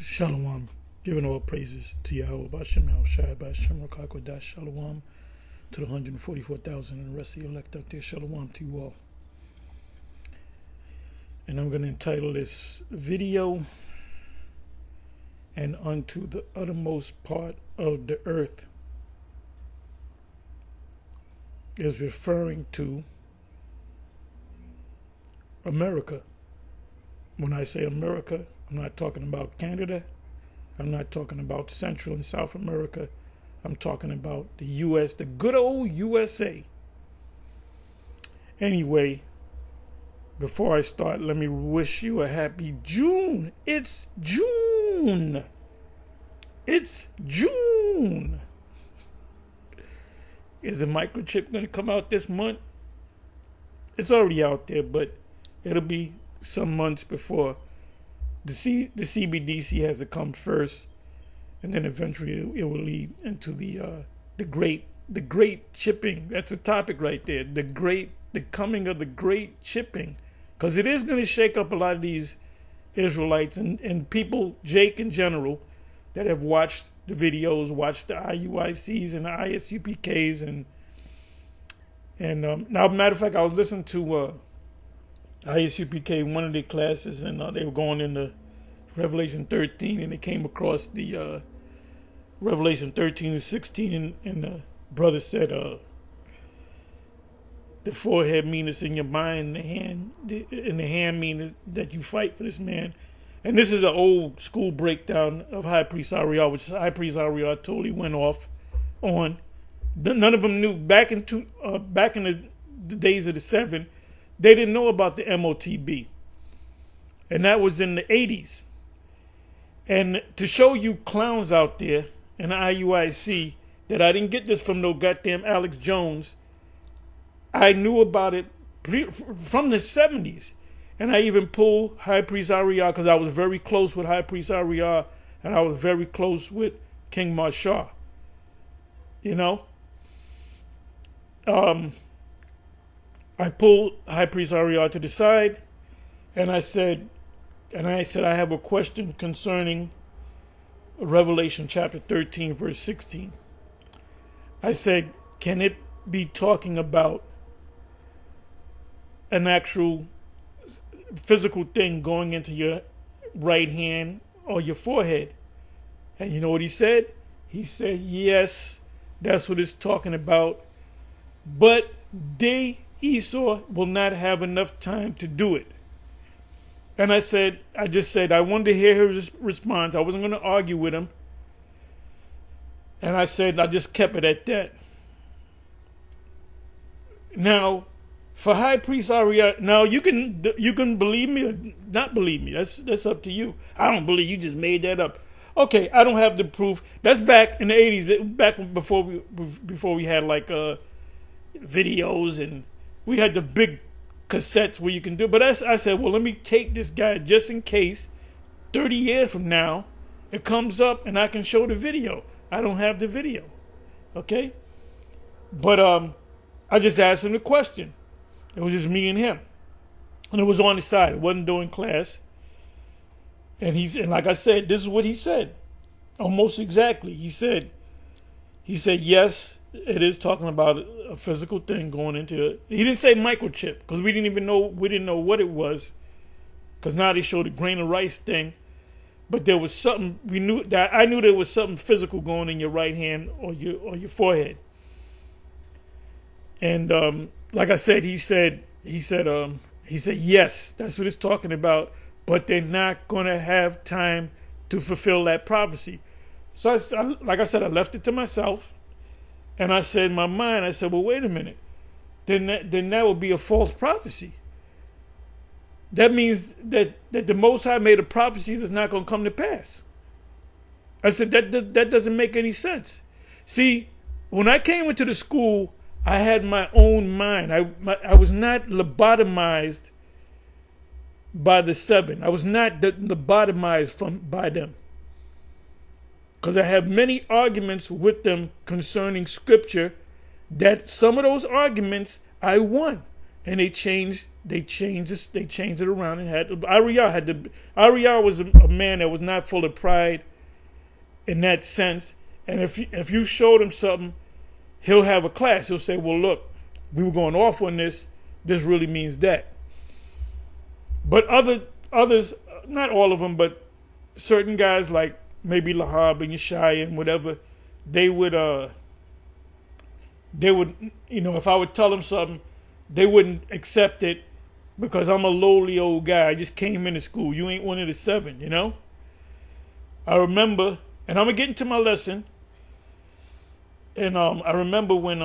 Shalom. Giving all praises to Yahweh Bashem Shai Bashem Rakakodash. Shalom to the 144,000 and the rest of the elect out there. Shalom to you all. And I'm going to entitle this video, "And unto the uttermost part of the earth," is referring to America. When I say America, I'm not talking about Canada. I'm not talking about Central and South America. I'm talking about the U.S., the good old USA. Anyway, before I start, let me wish you a happy June. It's June. It's June. Is the microchip going to come out this month? It's already out there, but it'll be some months before. The CBDC has to come first, and then eventually it will lead into the great chipping. That's a topic right there. The coming of the great chipping, because it is going to shake up a lot of these Israelites and people, Jake in general, that have watched the videos, watched the IUICs and the ISUPKs, and now, matter of fact, I was listening to ISUPK, one of their classes, and they were going into Revelation 13, and they came across the Revelation 13 and 16, and the brother said, the forehead means in your mind, and the hand means that you fight for this man. And this is an old school breakdown of High Priest Ariel, which High Priest Ariel totally went off on. None of them knew back in the days of the 7. They didn't know about the MOTB. And that was in the 80s. And to show you clowns out there in the IUIC that I didn't get this from no goddamn Alex Jones, I knew about it from the 70s. And I even pulled High Priest Ariel because I was very close with High Priest Ariel, and I was very close with King Marshall. You know? I pulled High Priest Ariel to the side, and I said, I have a question concerning Revelation chapter 13, verse 16. I said, can it be talking about an actual physical thing going into your right hand or your forehead? And you know what he said? He said, yes, that's what it's talking about. But Esau will not have enough time to do it. And I just said, I wanted to hear his response. I wasn't going to argue with him. And I said, I just kept it at that. Now, for High Priest Ariel, now you can believe me or not believe me. That's up to you. I don't believe you just made that up. Okay, I don't have the proof. That's back in the 80s, back before we had like videos, and we had the big cassettes where you can do. But I said, well, let me take this guy just in case 30 years from now it comes up and I can show the video. I don't have the video. Okay? But I just asked him the question. It was just me and him. And it was on the side. It wasn't during class. And like I said, this is what he said. Almost exactly. He said, yes, it is talking about a physical thing going into it. He didn't say microchip because we didn't know what it was, because now they showed the grain of rice thing. But there was something I knew there was something physical going in your right hand or your forehead. And like I said, he said yes, that's what it's talking about. But they're not going to have time to fulfill that prophecy. So like I said, I left it to myself. And I said in my mind, well, wait a minute. Then that would be a false prophecy. That means that the Most High made a prophecy that's not going to come to pass. I said, that doesn't make any sense. See, when I came into the school, I had my own mind. I was not lobotomized by the 7. I was not lobotomized by them. Because I have many arguments with them concerning scripture, that some of those arguments I won, and they changed they changed this. They changed it around and Ariel was a man that was not full of pride in that sense. And if you showed him something, he'll have a class. He'll say, well, look, we were going off on this. This really means that. But others, not all of them, but certain guys like maybe Lahab and Yeshaya and whatever, they would, if I would tell them something, they wouldn't accept it because I'm a lowly old guy. I just came into school. You ain't one of the seven, I remember, and I'm going to get into my lesson. And I remember when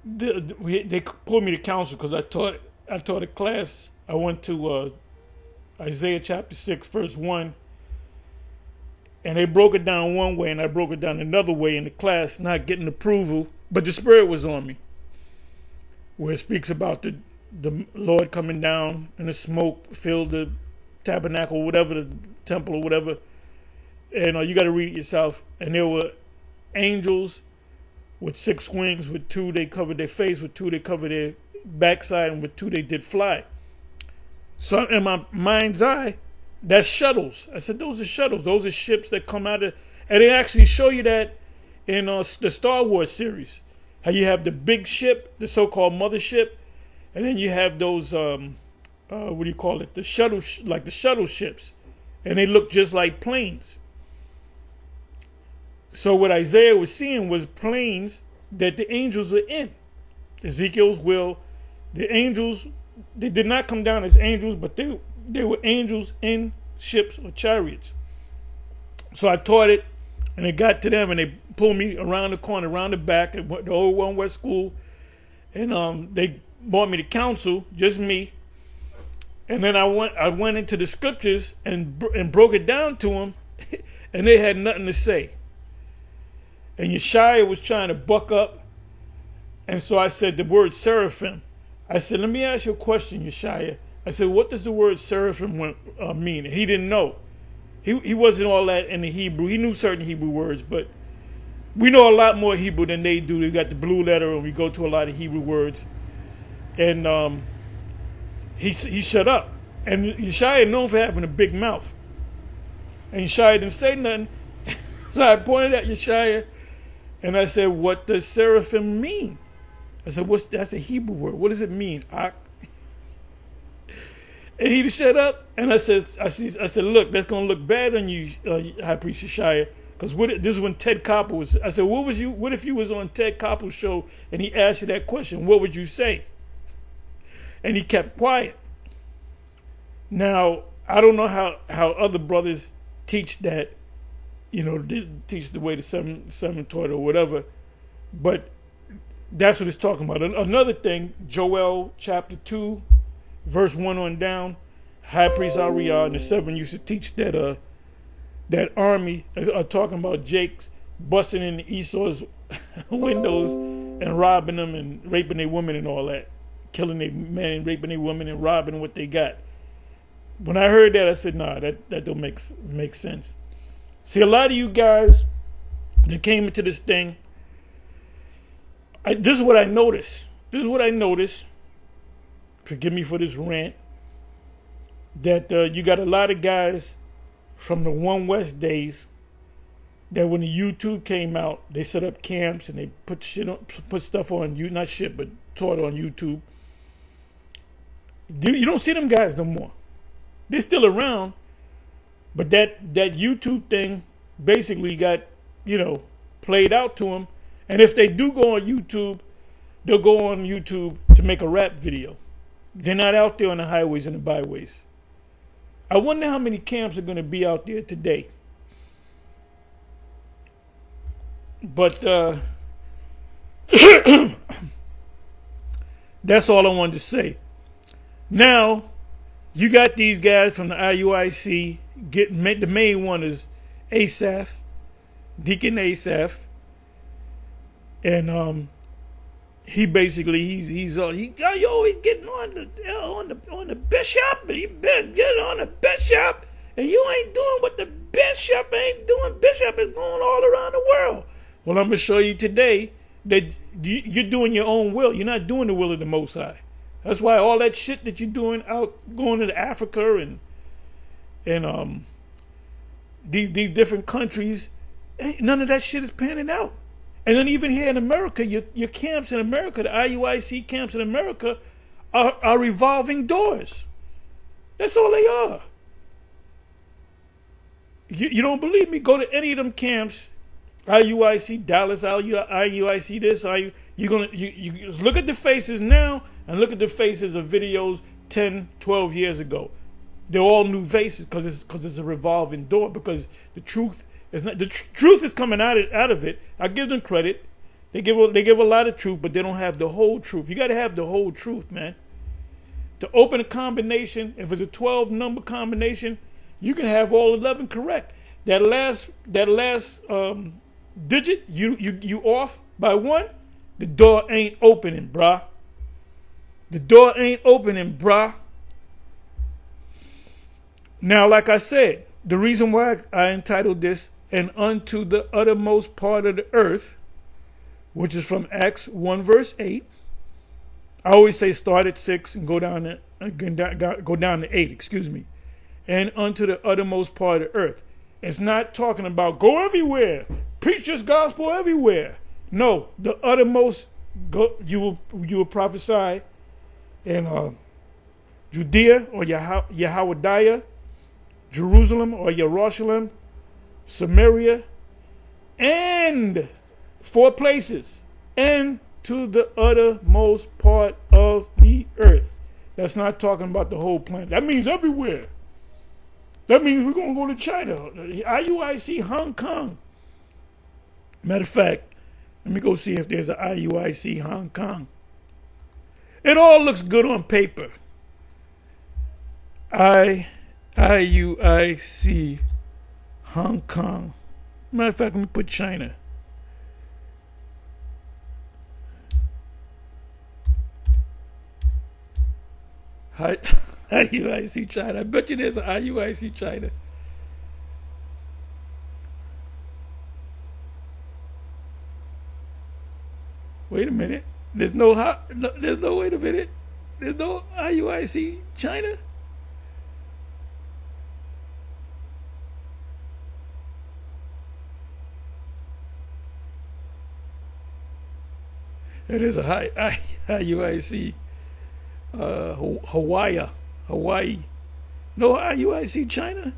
they pulled me to council because I taught a class. I went to Isaiah chapter 6, verse 1. And they broke it down one way and I broke it down another way in the class, not getting approval. But the Spirit was on me. Where it speaks about the Lord coming down and the smoke filled the tabernacle, whatever, the temple or whatever. And you got to read it yourself. And there were angels with 6 wings. With 2 they covered their face. With 2 they covered their backside. And with 2 they did fly. So in my mind's eye, that's shuttles. I said, those are shuttles. Those are ships that come out of... And they actually show you that in the Star Wars series. How you have the big ship, the so-called mothership. And then you have those, what do you call it? The shuttle, like the shuttle ships. And they look just like planes. So what Isaiah was seeing was planes that the angels were in. Ezekiel's will. The angels, they did not come down as angels, but they were angels in ships or chariots. So I taught it, and it got to them, and they pulled me around the corner, around the back at the old One West School. And they brought me to council, just me. And then I went into the scriptures and broke it down to them, and they had nothing to say. And Yeshaya was trying to buck up. And so I said the word seraphim. I said, let me ask you a question, Yeshaya. I said, what does the word seraphim mean? And he didn't know. He wasn't all that in the Hebrew. He knew certain Hebrew words, but we know a lot more Hebrew than they do. They got the blue letter, and we go to a lot of Hebrew words. And he shut up. And Yeshaya known for having a big mouth. And Yeshaya didn't say nothing. So I pointed at Yeshaya, and I said, what does seraphim mean? I said, that's a Hebrew word. What does it mean? And he shut up, and I said, look, that's gonna look bad on you, High Priest Yeshaya, because this is when Ted Koppel was. I said, what if you was on Ted Koppel's show and he asked you that question? What would you say? And he kept quiet. Now I don't know how other brothers teach that, teach the way the seven taught or whatever, but that's what it's talking about. Another thing, Joel chapter 2. Verse 1 on down, High Priest Ariel and the 7 used to teach that that army are talking about Jake's busting in Esau's windows and robbing them and raping their women and all that, killing their men and raping their women and robbing what they got. When I heard that, I said, nah, that don't make sense. See, a lot of you guys that came into this thing, this is what I noticed. Forgive me for this rant, that you got a lot of guys from the One West days that when the YouTube came out, they set up camps and they put stuff on you, not shit, but taught on YouTube. You don't see them guys no more. They're still around, but that YouTube thing basically got, played out to them. And if they do go on YouTube, they'll go on YouTube to make a rap video. They're not out there on the highways and the byways. I wonder how many camps are going to be out there today. But that's all I wanted to say. Now, you got these guys from the IUIC. The main one is Asaph, Deacon Asaph. And he basically he's getting on the bishop, and you better get on the bishop, and you ain't doing what the bishop ain't doing. Bishop is going all around the world. Well, I'm gonna show you today that you're doing your own will. You're not doing the will of the Most High. That's why all that shit that you're doing out going to Africa and these different countries, none of that shit is panning out. And then even here in America, your camps in America, the IUIC camps in America, are revolving doors. That's all they are. You don't believe me? Go to any of them camps, IUIC Dallas, IUIC this, you look at the faces now and look at the faces of videos 10, 12 years ago. They're all new faces because it's a revolving door, because the truth is not, truth is coming out of it. I give them credit. They give a lot of truth, but they don't have the whole truth. You got to have the whole truth, man. To open a combination, if it's a 12 number combination, you can have all 11 correct. That last digit, you off by one, the door ain't opening, bruh. The door ain't opening, bruh. Now, like I said, the reason why I entitled this, "And unto the uttermost part of the earth," which is from Acts 1 verse 8. I always say start at 6 and go down to 8, excuse me. And unto the uttermost part of the earth. It's not talking about go everywhere, preach this gospel everywhere. No, the uttermost, you will prophesy in Judea or Yahweh, Jerusalem or Jerusalem, Samaria, and 4 places, and to the uttermost part of the earth. That's not talking about the whole planet. That means everywhere. That means we're going to go to China, IUIC Hong Kong. Matter of fact, let me go see if there's an IUIC Hong Kong. It all looks good on paper. IUIC Hong Kong. Matter of fact, let me put China. IUIC China. I bet you there's an IUIC China. Wait a minute. There's no wait a minute. There's no IUIC China. It is a IUIC Hawaii. No IUIC China.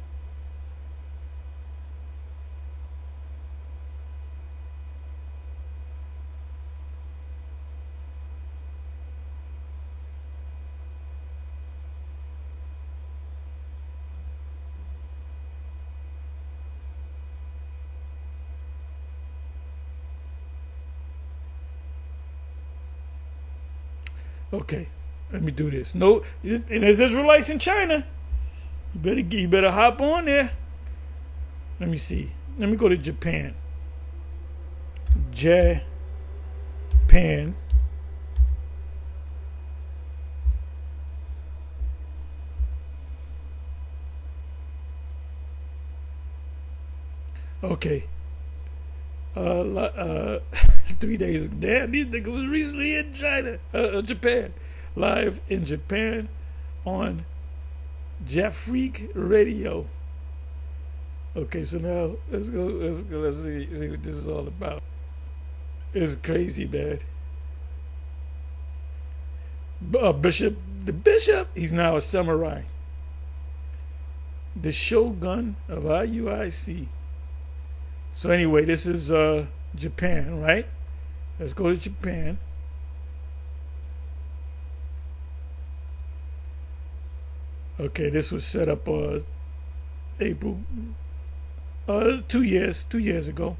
Okay, let me do this. No, and there's Israelites in China. You better hop on there. Let me see. Let me go to Japan. Japan. Okay. 3 days. Damn, these niggas was recently in China, Japan, live in Japan on Jafreak Radio. Okay, so now let's go. Let's see what this is all about. It's crazy, man. The bishop, he's now a samurai. The shogun of IUIC. So anyway, this is Japan, right? Let's go to Japan. Okay, this was set up April 2 years ago.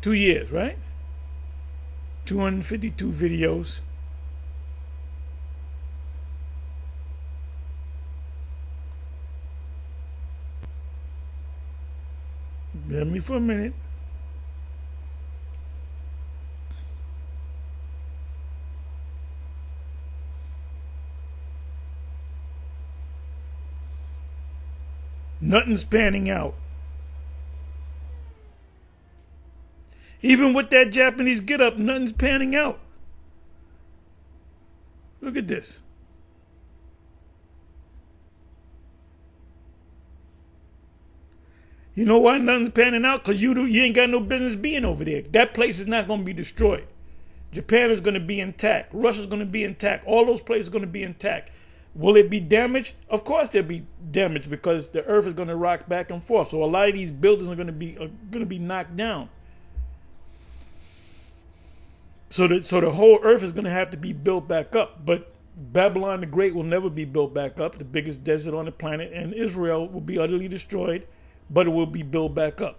2 years, right? 252 videos. Bear me for a minute. Nothing's panning out. Even with that Japanese get up, nothing's panning out. Look at this. You know why nothing's panning out? Because you ain't got no business being over there. That place is not going to be destroyed. Japan is going to be intact. Russia's going to be intact. All those places are going to be intact. Will it be damaged? Of course there'll be damage because the earth is going to rock back and forth. So a lot of these buildings are going to be knocked down. So the whole earth is going to have to be built back up. But Babylon the Great will never be built back up, the biggest desert on the planet, and Israel will be utterly destroyed, but it will be built back up.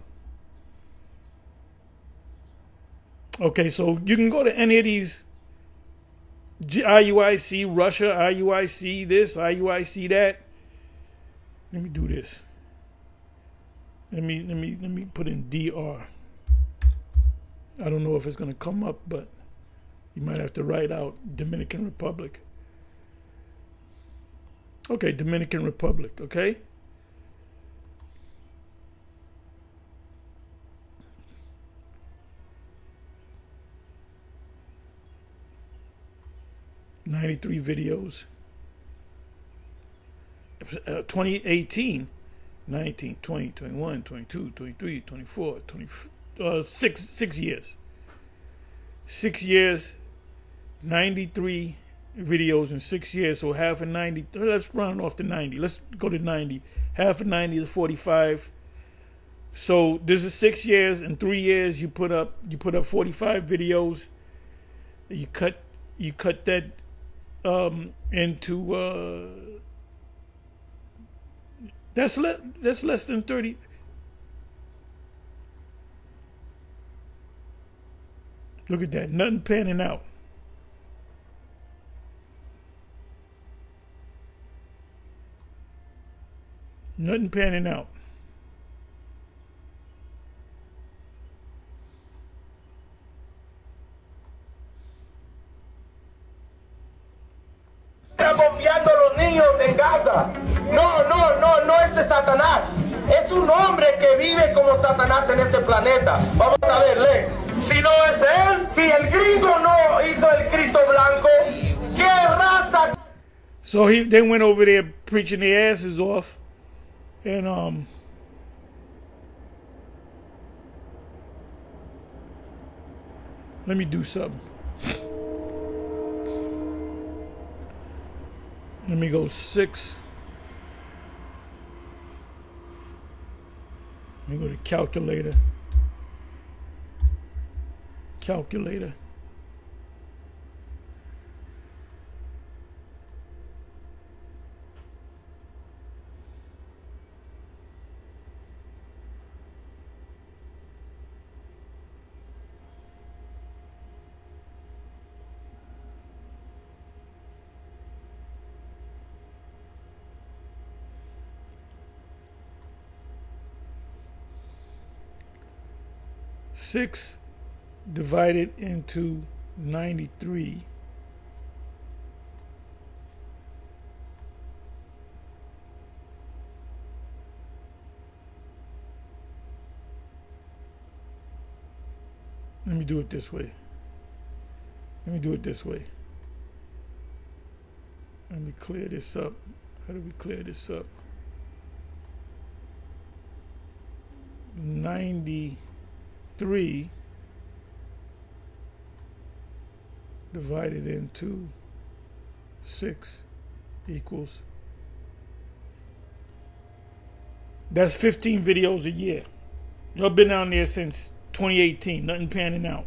Okay, so you can go to any of these IUIC Russia, IUIC this, IUIC that. Let me do this. Let me put in DR. I don't know if it's going to come up, but you might have to write out Dominican Republic. Okay, Dominican Republic, okay? '93 videos. 2018, 19, 20, 21, 22, 23, 24, 24, 6 years. 6 years, 93 videos in 6 years. So half of 90, let's round off to 90. Let's go to 90. Half of 90 is 45. So this is 6 years. In 3 years, you put up 45 videos. You cut that into that's less than 30. Look at that, nothing panning out. Nothing panning out. Está confiando a los niños en Gaza. No es de Satanás. Es un hombre que vive como Satanás en este planeta. Vamos a ver, lee. Si no es él, si el gringo no hizo el Cristo blanco, ¿qué raza? So they went over there preaching their asses off, and let me do something. Let me go 6. Let me go to calculator. Calculator. Six divided into 93 . Let me do it this way. Let me clear this up. How do we clear this up? 93 divided into 6 equals. That's 15 videos a year. Y'all been down there since 2018. Nothing panning out.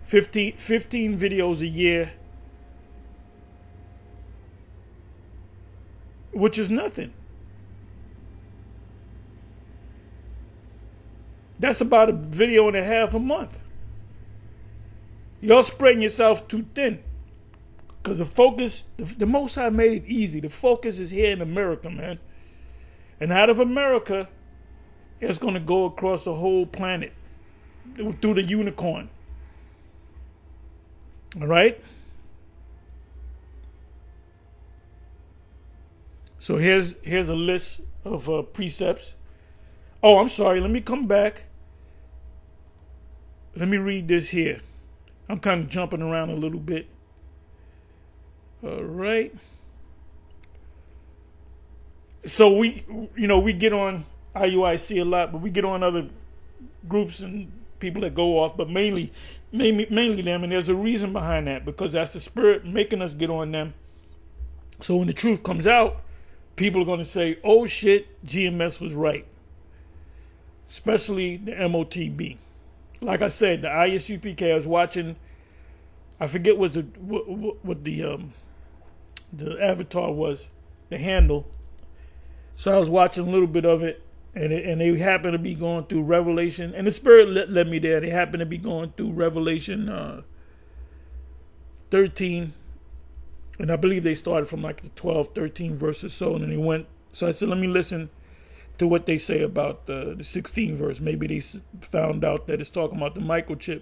15 videos a year, which is nothing. That's about a video and a half a month. Y'all spreading yourself too thin. Because the focus, the Most High made it easy. The focus is here in America, man. And out of America, it's going to go across the whole planet through the unicorn. All right? So here's a list of precepts. Oh, I'm sorry. Let me come back. let me read this here. I'm kind of jumping around a little bit. All right. So we get on IUIC a lot, but we get on other groups and people that go off, but mainly them. And there's a reason behind that, because that's the Spirit making us get on them. So when the truth comes out, people are going to say, oh shit, GMS was right. Especially the MOTB. Like I said, the ISUPK, I was watching, I forget what the avatar was, the handle. So I was watching a little bit of it, and they happened to be going through Revelation, and the Spirit led me there. They happened to be going through Revelation 13, and I believe they started from like the 12, 13 verse or so, and then they went. So I said, let me listen to what they say about the 16th verse. Maybe they found out that it's talking about the microchip.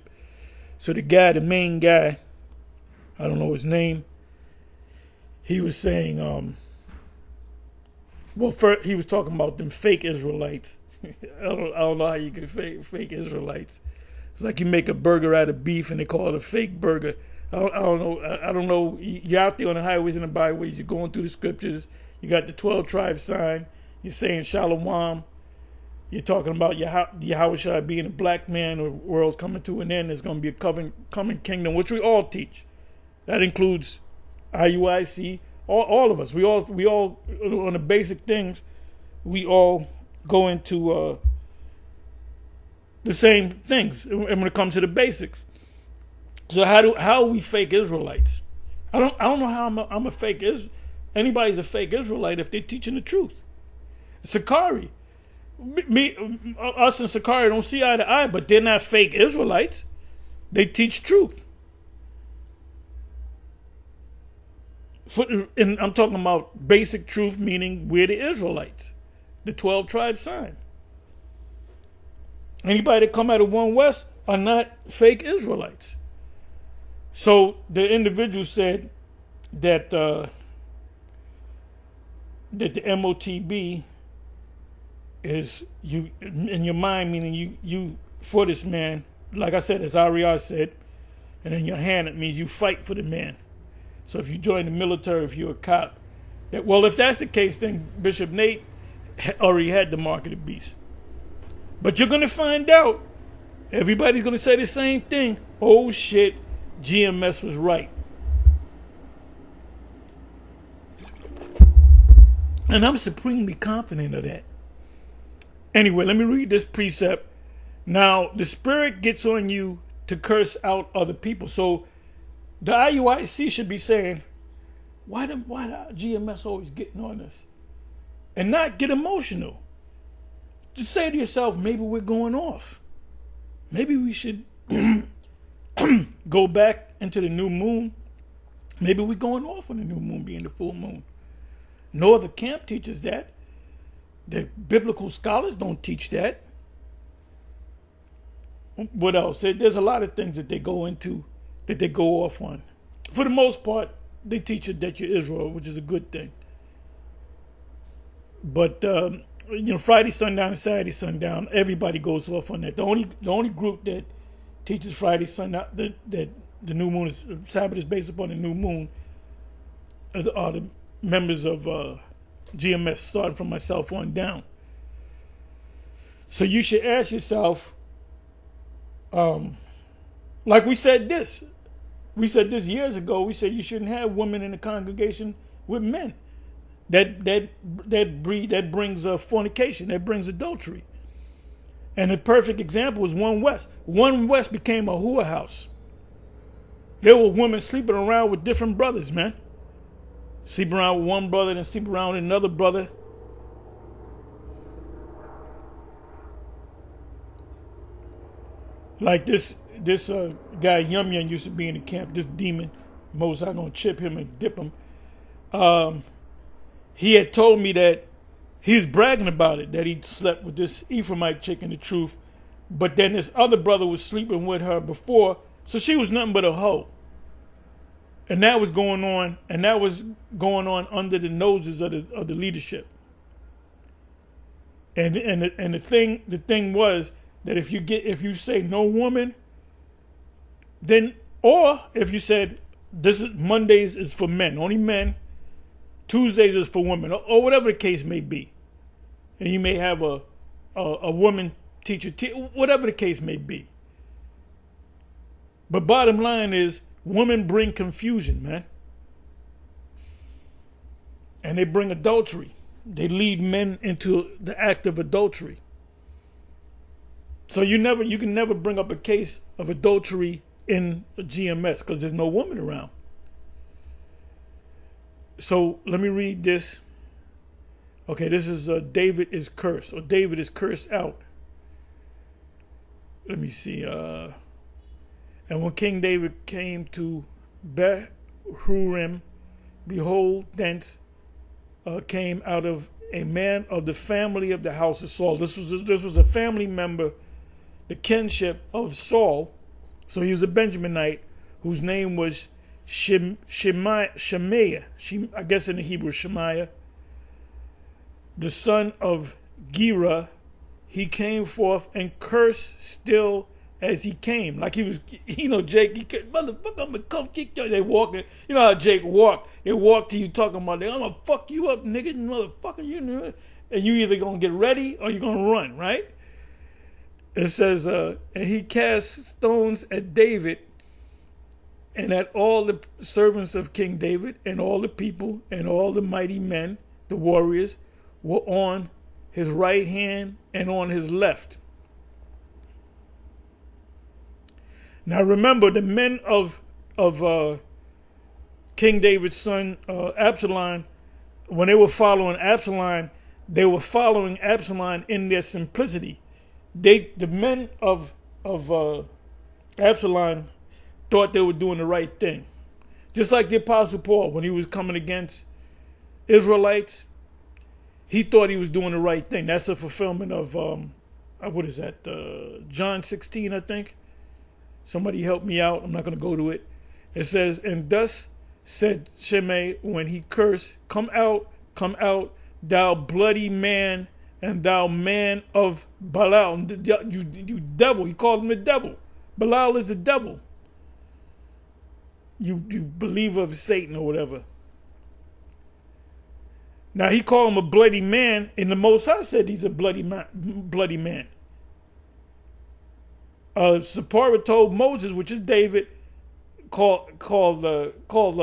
So the main guy, I don't know his name, he was saying, first he was talking about them fake Israelites. I don't know how you can fake Israelites. It's like you make a burger out of beef and they call it a fake burger. I don't know. You're out there on the highways and the byways. You're going through the scriptures. You got the 12 tribe sign. You're saying Shalom. You're talking about Yahushua being a black man, or world's coming to an end. There's going to be a coming kingdom, which we all teach. That includes IUIC. All of us. We all on the basic things. We all go into the same things. And when it comes to the basics. So how are we fake Israelites? I don't know how I'm a fake anybody's a fake Israelite if they're teaching the truth. Sakari, us and Sakari don't see eye to eye, but they're not fake Israelites. They teach truth. And I'm talking about basic truth, meaning we're the Israelites, the 12 tribe sign. Anybody that come out of One West are not fake Israelites. So the individual said that the MOTB is you in your mind, meaning you for this man. Like I said, as Ariel said, and in your hand it means you fight for the man. So if you join the military, if you're a cop, if that's the case, then Bishop Nate already had the mark of the beast. But you're going to find out, everybody's going to say the same thing. Oh shit, GMS was right. And I'm supremely confident of that. Anyway, let me read this precept. Now, the Spirit gets on you to curse out other people. So the IUIC should be saying, why the GMS always getting on us? And not get emotional. Just say to yourself, maybe we're going off. Maybe we should go back into the new moon. Maybe we're going off on the new moon being the full moon. No other camp teaches that. The biblical scholars don't teach that. What else? There's a lot of things that they go into, that they go off on. For the most part, they teach you that you're Israel, which is a good thing. But Friday sundown and Saturday sundown, everybody goes off on that. The only group that teaches Friday sundown, that the new moon is Sabbath is based upon the new moon, are the members of GMS, starting from myself on down. So you should ask yourself, like we said this years ago. We said you shouldn't have women in the congregation with men. That brings fornication. That brings adultery. And the perfect example is One West. One West became a whorehouse. There were women sleeping around with different brothers, man. Sleep around with one brother, then sleep around with another brother. Like this guy Yum Yum used to be in the camp. This demon, Moses, I'm gonna chip him and dip him. He had told me that he was bragging about it, that he slept with this Ephraimite chick in the truth, but then this other brother was sleeping with her before, so she was nothing but a hoe. And that was going on, under the noses of the leadership. And the thing was that if you say no woman, then, or if you said this is Mondays is for men, only men, Tuesdays is for women, or whatever the case may be, and you may have a woman teacher, whatever the case may be. But bottom line is, women bring confusion, man, and they bring adultery. They lead men into the act of adultery. So you can never bring up a case of adultery in a GMS because there's no woman around. So let me read this. Okay, this is David is cursed, or David is cursed out. Let me see. And when King David came to Bahurim, behold, thence came out of a man of the family of the house of Saul. This was a family member, the kinship of Saul. So he was a Benjaminite whose name was Shemaiah. I guess in the Hebrew, Shemaiah. The son of Gera. He came forth and cursed still as he came. Like he was, Jake, motherfucker, I'm gonna come kick you. They walking, you know how Jake walked. They walk to you talking about, I'm gonna fuck you up, nigga, motherfucker, you know. And you either gonna get ready or you're gonna run, right? It says, and he cast stones at David and at all the servants of King David, and all the people and all the mighty men, the warriors, were on his right hand and on his left. Now remember, the men of King David's son Absalom, when they were following Absalom in their simplicity. The men of Absalom thought they were doing the right thing. Just like the Apostle Paul, when he was coming against Israelites, he thought he was doing the right thing. That's a fulfillment of, John 16, I think. Somebody help me out. I'm not going to go to it. It says, and thus said Shimei when he cursed, come out, thou bloody man, and thou man of Belial. You devil. He called him a devil. Belial is a devil. You believer of Satan or whatever. Now he called him a bloody man, and the Most High said he's a bloody man. Zipporah told Moses, which is David, called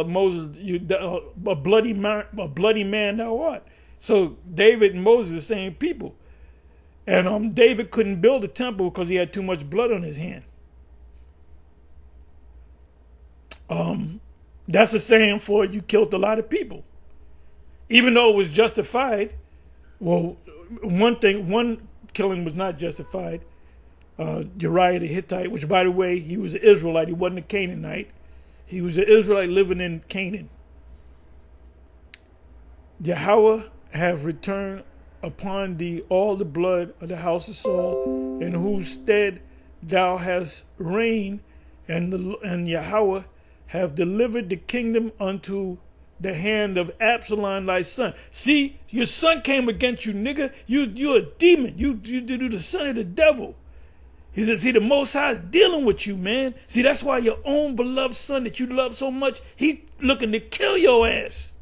Moses a bloody man thou art. So David and Moses are the same people, and David couldn't build a temple because he had too much blood on his hand. That's a saying for you killed a lot of people, even though it was justified. Well, one killing was not justified. Uriah the Hittite, which, by the way, he was an Israelite. He wasn't a Canaanite. He was an Israelite living in Canaan. Yahweh have returned upon thee all the blood of the house of Saul, in whose stead thou hast reigned, and Yahweh have delivered the kingdom unto the hand of Absalom thy son. See, your son came against you, nigga. You're a demon. You the son of the devil. He said, see, the Most High is dealing with you, man. See, that's why your own beloved son that you love so much, he's looking to kill your ass.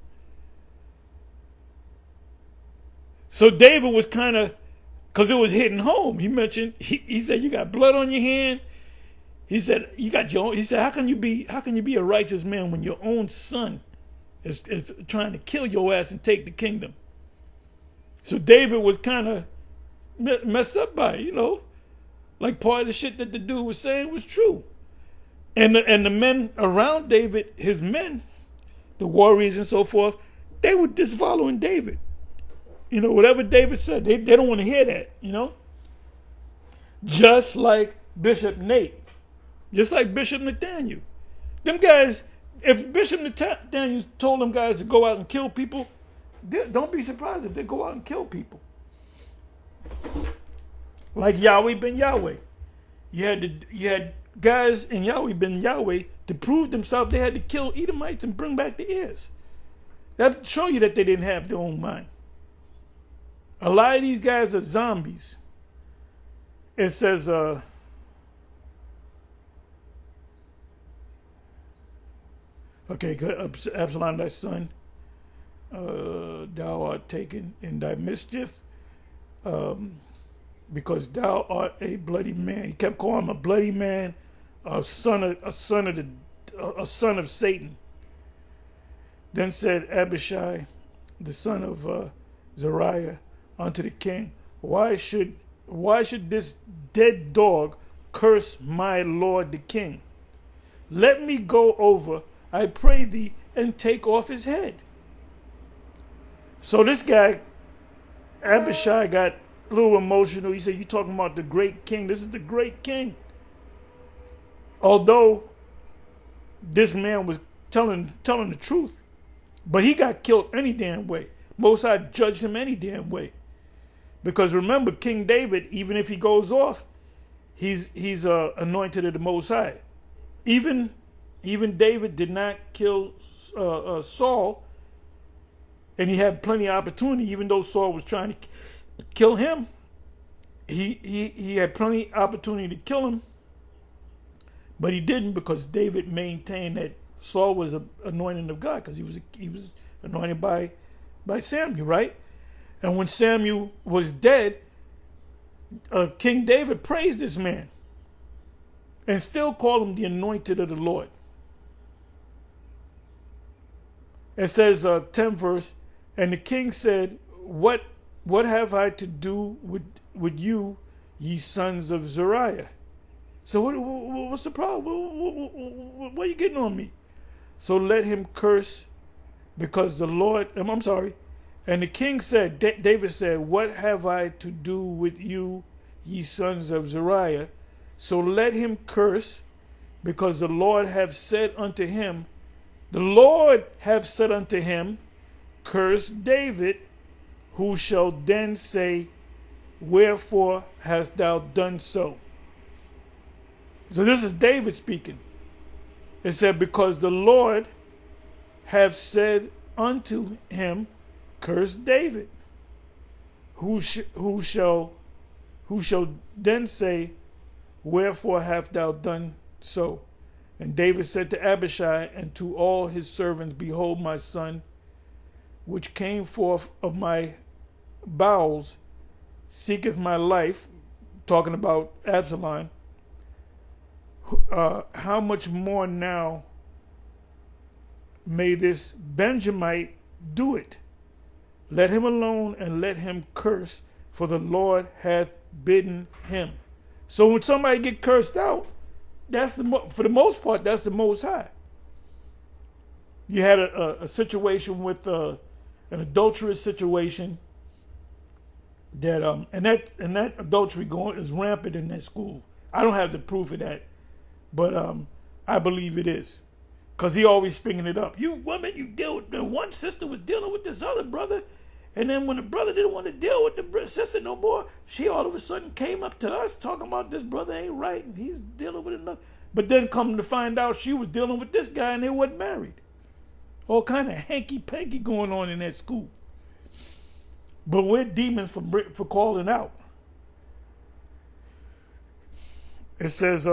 So David was kind of, because it was hitting home. He mentioned, he said, you got blood on your hand. He said, you got your own. He said, how can you be a righteous man when your own son is trying to kill your ass and take the kingdom? So David was kind of messed up by it, Like part of the shit that the dude was saying was true. And the men around David, his men, the warriors and so forth, they were just following David. Whatever David said, they don't want to hear that, Just like Bishop Nate. Just like Bishop Nathaniel. Them guys, if Bishop Nathaniel told them guys to go out and kill people, don't be surprised if they go out and kill people. Like Yahweh ben Yahweh. You had guys in Yahweh ben Yahweh to prove themselves. They had to kill Edomites and bring back the heirs. That show you that they didn't have their own mind. A lot of these guys are zombies. It says, Okay, good. Absalom, thy son, thou art taken in thy mischief, because thou art a bloody man. He kept calling him a bloody man, a son of Satan. Then said Abishai, the son of Zeruiah, unto the king, why should this dead dog curse my lord the king? Let me go over, I pray thee, and take off his head. So this guy, Abishai, got a little emotional. He said, you talking about the great king. This is the great king. Although this man was telling the truth, but he got killed any damn way. Most High judged him any damn way. Because remember, King David, even if he goes off, he's anointed of the Most High. Even David did not kill Saul, and he had plenty of opportunity. Even though Saul was trying to kill him, he had plenty of opportunity to kill him, but he didn't, because David maintained that Saul was an anointing of God, because he was anointed by Samuel, right? And when Samuel was dead, King David praised this man and still called him the anointed of the Lord. It says, 10th verse, and the king said, What have I to do with you, ye sons of Zeruiah? So what's the problem? What are you getting on me? So let him curse, because the Lord, I'm sorry. And the king said, David said, what have I to do with you, ye sons of Zeruiah? So let him curse, because the Lord have said unto him, curse David, who shall then say, wherefore hast thou done so? So this is David speaking. It said, because the Lord have said unto him, curse David, who shall then say, wherefore hast thou done so? And David said to Abishai and to all his servants, behold, my son, which came forth of my bowels, seeketh my life, talking about Absalom. How much more now may this Benjamite do it? Let him alone and let him curse, for the Lord hath bidden him. So when somebody get cursed out, for the most part, that's the Most High. You had a situation with an adulterous situation that and that adultery is rampant in that school. I don't have the proof of that, but I believe it is, because he always spinning it up. You women, you deal with, one sister was dealing with this other brother, and then when the brother didn't want to deal with the sister no more, she all of a sudden came up to us talking about this brother ain't right and he's dealing with another. But then come to find out she was dealing with this guy and they wasn't married. All kind of hanky-panky going on in that school. But we're demons for calling out. It says,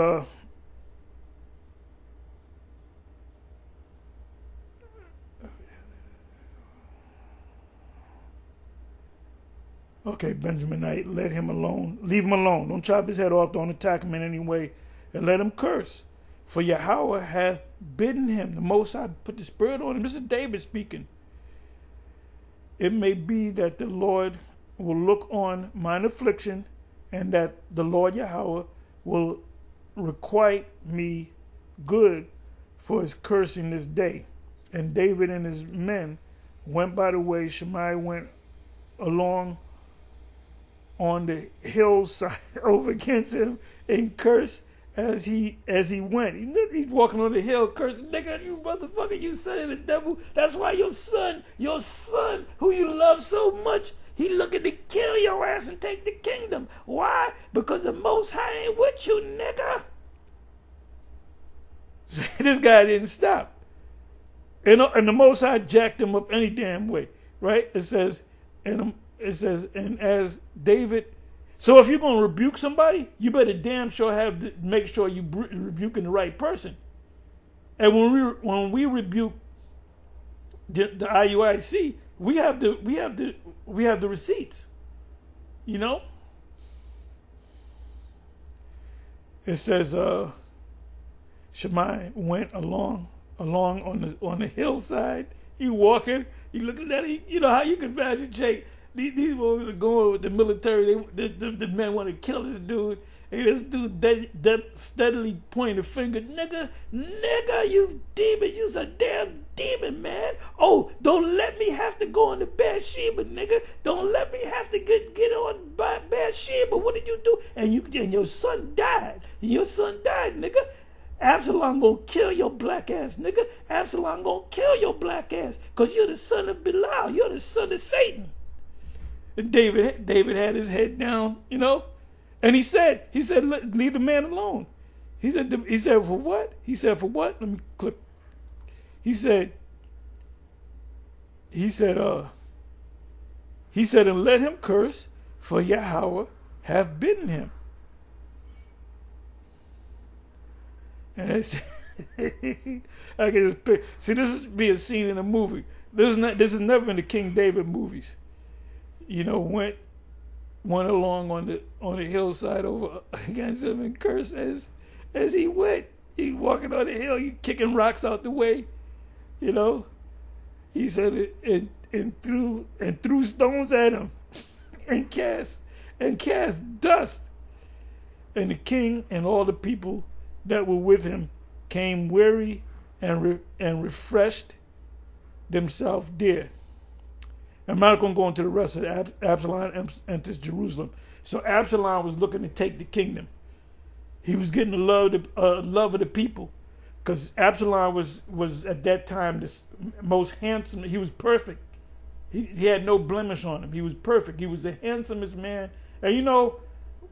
okay, Benjaminite, let him alone. Leave him alone. Don't chop his head off. Don't attack him in any way. And let him curse. For Yahweh hath bidden him. The Most High put the Spirit on him. This is David speaking. It may be that the Lord will look on mine affliction, and that the Lord Yahweh will requite me good for his cursing this day. And David and his men went by the way. Shimei went along on the hillside over against him and cursed as he went. He's walking on the hill cursing, nigga, you motherfucker, you son of the devil. That's why your son, who you love so much, he looking to kill your ass and take the kingdom. Why? Because the Most High ain't with you, nigga. So this guy didn't stop. And the Most High jacked him up any damn way, right? It says, and as David. So if you're going to rebuke somebody, you better damn sure make sure you rebuking the right person. And when we rebuke the IUIC, we have the receipts. You know. It says Shammai went along on the hillside. He walking. He looking at it. You know how you can imagine, Jake. These boys are going with the military. The men want to kill this dude. And this dude that steadily pointing the finger, nigga, you demon, you's a damn demon, man. Oh, don't let me have to go on the Bathsheba, nigga. Don't let me have to get on Bathsheba. What did you do? And your son died. Nigga. Absalom gonna kill your black ass, nigga. Absalom gonna kill your black ass, cause you're the son of Belial. You're the son of Satan. And David had his head down, you know. And he said, leave the man alone. He said, for what? He said, for what? Let me click. He said, and let him curse, for Yahweh have bidden him. And I said, I can just pick. See, this would be a scene in a movie. This is never in the King David movies. You know, went along on the hillside over against him and cursed as he went. He walking on the hill, he kicking rocks out the way, you know. He said and threw stones at him and cast dust. And the king and all the people that were with him came weary and refreshed themselves there. I'm not going to go into the rest of Absalom enters Jerusalem. So Absalom was looking to take the kingdom. He was getting the love of the people, because Absalom was at that time the most handsome. He was perfect. He had no blemish on him. He was perfect. He was the handsomest man. And you know,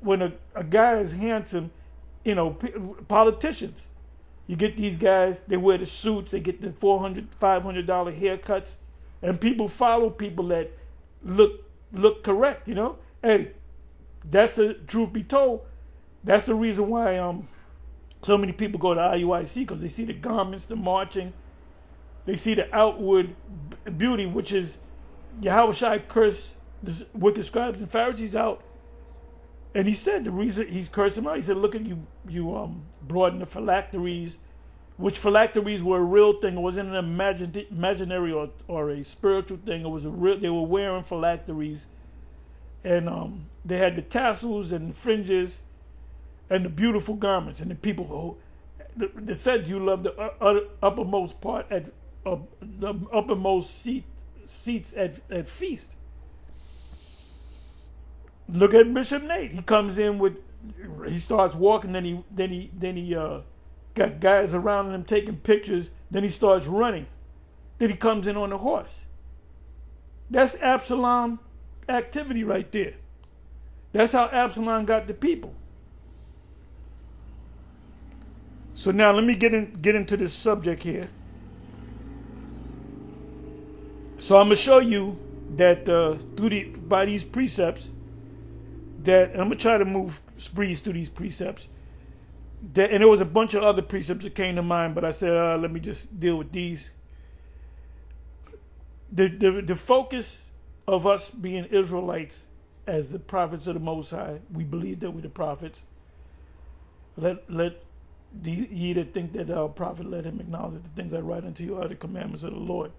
when a guy is handsome, you know, politicians, you get these guys, they wear the suits, they get the $400, $500 haircuts. And people follow people that look correct, you know. Hey, that's the truth be told. That's the reason why so many people go to IUIC, because they see the garments, the marching, they see the outward beauty, which is Yahushua cursed the wicked scribes and Pharisees out. And he said the reason he cursed them out, he said, look at you broaden the phylacteries, which phylacteries were a real thing. It wasn't an imaginary or a spiritual thing. It was a real. They were wearing phylacteries, and they had the tassels and the fringes, and the beautiful garments. And the people they said you love the uppermost part at the uppermost seats at feast. Look at Bishop Nate. He comes in he starts walking. Then he got guys around him taking pictures. Then he starts running. Then he comes in on a horse. That's Absalom activity right there. That's how Absalom got the people. So now let me get into this subject here. So I'm gonna show you that by these precepts, that I'm gonna try to breeze through these precepts. And there was a bunch of other precepts that came to mind, but I said, let me just deal with these. The focus of us being Israelites as the prophets of the Most High, we believe that we're the prophets. Let ye that think that our prophet, let him acknowledge that the things I write unto you are the commandments of the Lord.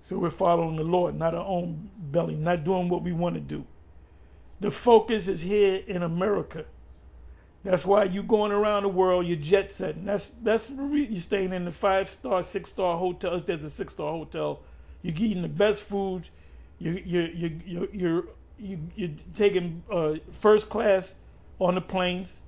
So we're following the Lord, not our own belly, not doing what we want to do. The focus is here in America. That's why you going around the world, you're jet setting. That's you're staying in the 5-star, 6-star hotel. If there's a 6-star hotel, you're eating the best foods. You're taking first class on the planes.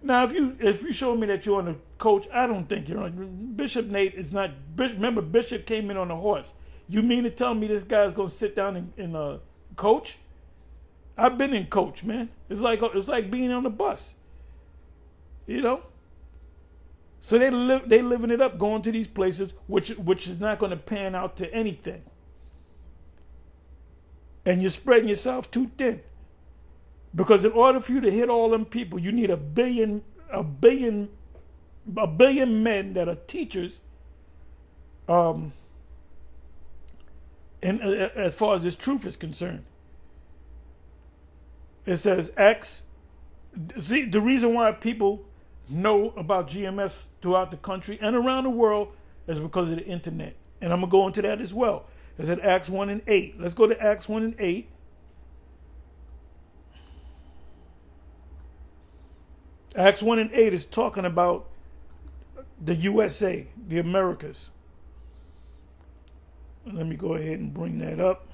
Now, if you show me that you're on a coach, I don't think you're on. Bishop Nate is not. Remember, Bishop came in on a horse. You mean to tell me this guy's gonna sit down in a coach? I've been in coach, man. It's like being on a bus, you know. So they living it up, going to these places, which is not going to pan out to anything. And you're spreading yourself too thin, because in order for you to hit all them people, you need a billion a billion men that are teachers. And as far as this truth is concerned, it says Acts. See, the reason why people know about GMS throughout the country and around the world is because of the internet. And I'm going to go into that as well. It said Acts 1 and 8. Let's go to Acts 1 and 8. Acts 1 and 8 is talking about the USA, the Americas. Let me go ahead and bring that up.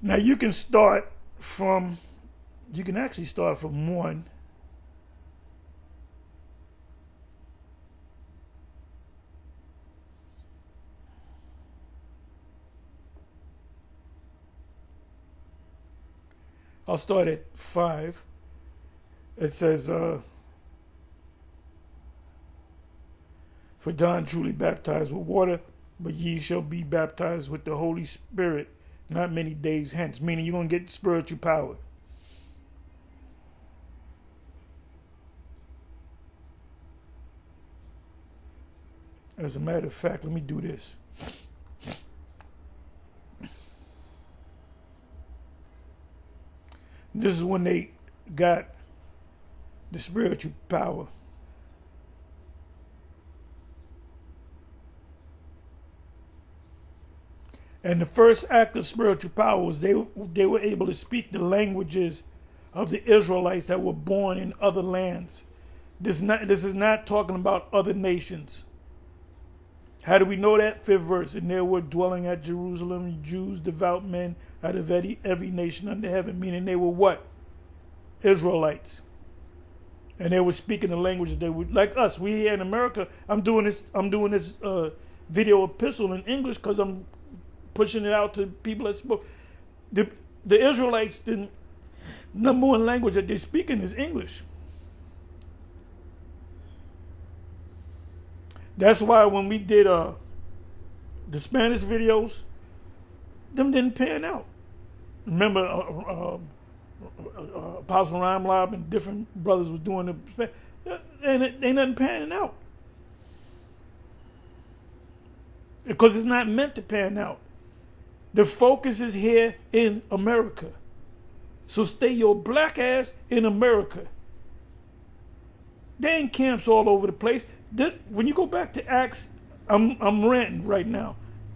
Now you can actually start from 1. I'll start at 5. It says, for John truly baptized with water, but ye shall be baptized with the Holy Spirit not many days hence. Meaning you're going to get spiritual power. As a matter of fact, let me do this. This is when they got the spiritual power. And the first act of spiritual power was they were able to speak the languages of the Israelites that were born in other lands. This is not talking about other nations. How do we know that? 5th verse. And there were dwelling at Jerusalem Jews, devout men out of every nation under heaven. Meaning they were what? Israelites. And they were speaking the languages they were like us. We here in America. I'm doing this video epistle in English because I'm pushing it out to people that spoke. The Israelites, the number one language that they're speaking is English. That's why when we did the Spanish videos, them didn't pan out. Remember, Apostle Rhyme Lob and different brothers was doing the, and it ain't nothing panning out. Because it's not meant to pan out. The focus is here in America. So stay your black ass in America. There ain't camps all over the place. When you go back to Acts, I'm ranting right now,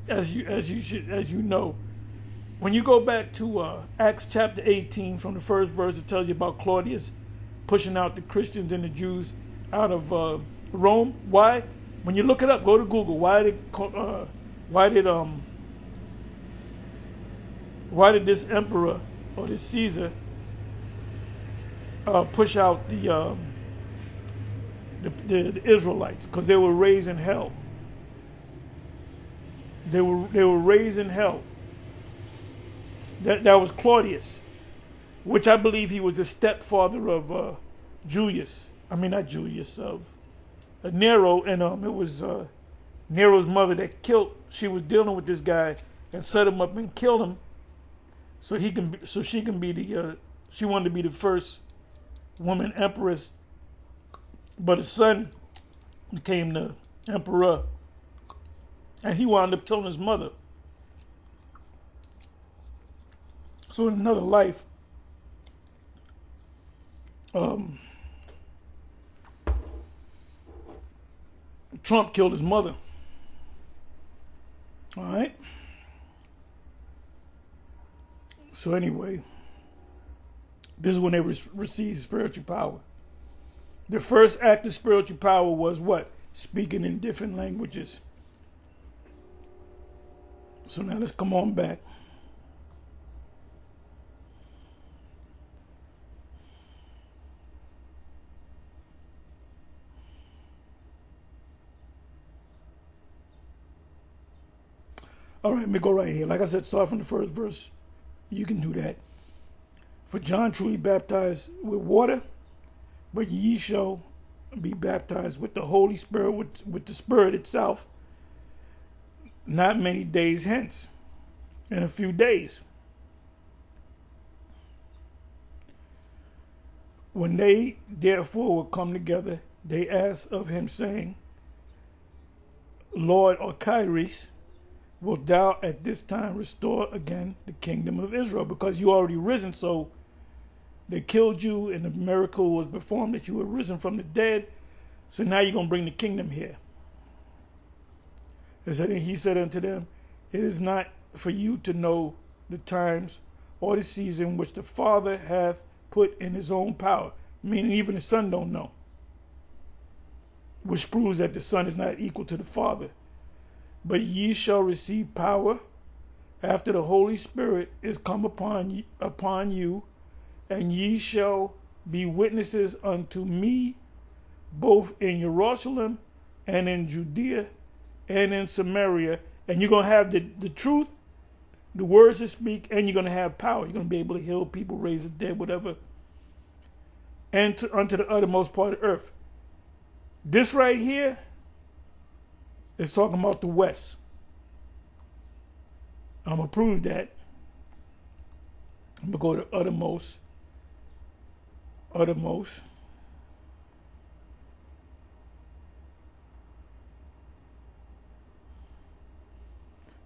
as you know. When you go back to Acts chapter 18 from the first verse, it tells you about Claudius pushing out the Christians and the Jews out of Rome. Why? When you look it up, go to Google. Why did this emperor or this Caesar push out the Israelites? Because they were raised in hell. They were raised in hell. That was Claudius, which I believe he was the stepfather of Julius. I mean, not Julius, of Nero, and it was Nero's mother that killed. She was dealing with this guy and set him up and killed him, so she can be the. She wanted to be the first woman empress, but his son became the emperor, and he wound up killing his mother. So in another life, Trump killed his mother. All right. So anyway, this is when they received spiritual power. The first act of spiritual power was what? Speaking in different languages. So now let's come on back. All right, let me go right here. Like I said, start from the first verse. You can do that. For John truly baptized with water, but ye shall be baptized with the Holy Spirit, with the Spirit itself, not many days hence, in a few days. When they therefore will come together, they asked of him, saying, Lord, or Kyries, wilt thou at this time restore again the kingdom of Israel? Because you already risen, so they killed you, and the miracle was performed that you were risen from the dead. So now you're going to bring the kingdom here. He said unto them, it is not for you to know the times or the season which the Father hath put in his own power. Meaning even the Son don't know. Which proves that the Son is not equal to the Father. But ye shall receive power after the Holy Spirit is come upon you, and ye shall be witnesses unto me, both in Jerusalem and in Judea and in Samaria. And you're going to have the truth, the words to speak, and you're going to have power. You're going to be able to heal people, raise the dead, whatever. And unto the uttermost part of the earth. This right here is talking about the West. I'm going to prove that. I'm going to go to uttermost. Uttermost.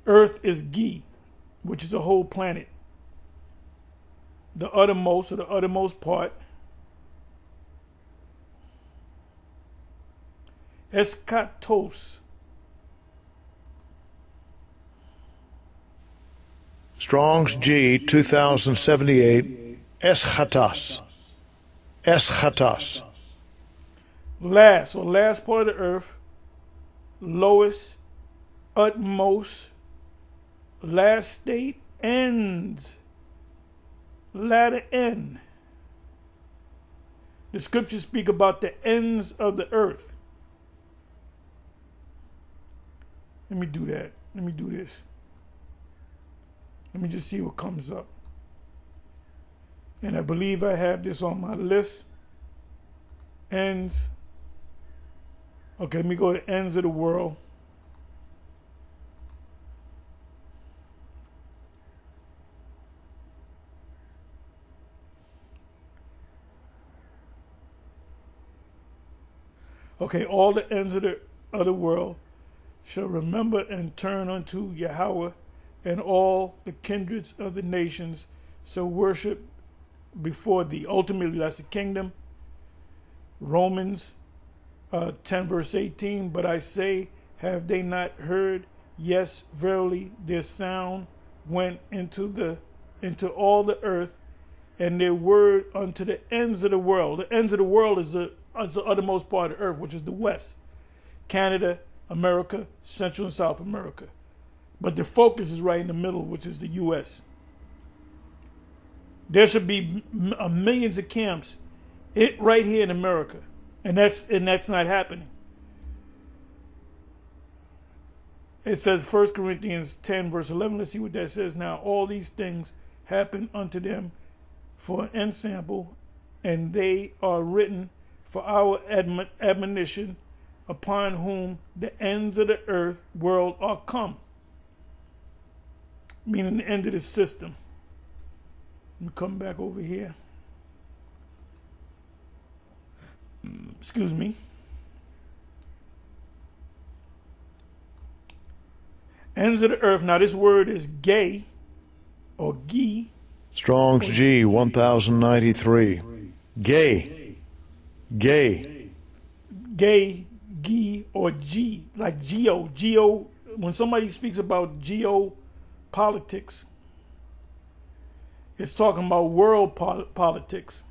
Earth is Gi, which is a whole planet. The uttermost, or the uttermost part. Eskatos. Strong's G 2078. Eschatas. Eschatas. Last, or last part of the earth. Lowest, utmost, last state, ends. Latter end. The scriptures speak about the ends of the earth. Let me do that. Let me do this. Let me just see what comes up. And I believe I have this on my list. Ends. Okay, let me go to ends of the world. Okay, all the ends of the world shall remember and turn unto Yahweh, and all the kindreds of the nations shall worship before thee. Ultimately, that's the kingdom. Romans 10 verse 18, but I say, have they not heard? Yes, verily, their sound went into all the earth, and their word unto the ends of the world. The ends of the world is the uttermost part of the earth, which is the West. Canada, America, Central and South America. But the focus is right in the middle, which is the U.S. There should be millions of camps right here in America. And that's not happening. It says 1 Corinthians 10 verse 11. Let's see what that says. Now all these things happen unto them for an ensample, and they are written for our admonition, upon whom the ends of the earth world are come. Meaning the end of the system. Let me come back over here. Excuse me. Ends of the earth. Now this word is gay or gi. Strong's G 1093. Gay. Gay. Gay, gi, or G, like geo. Geo, when somebody speaks about geopolitics, it's talking about world politics.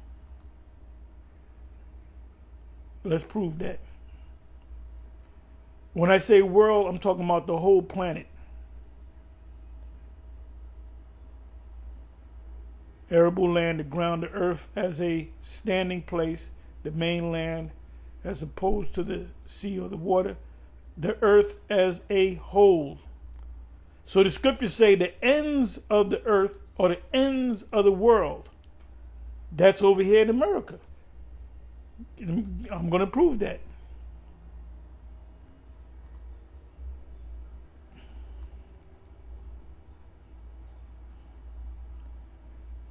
Let's prove that. When I say world, I'm talking about the whole planet. Arable land, the ground, the earth as a standing place, the mainland as opposed to the sea or the water, the earth as a whole. So the scriptures say the ends of the earth or the ends of the world. That's over here in America. I'm going to prove that.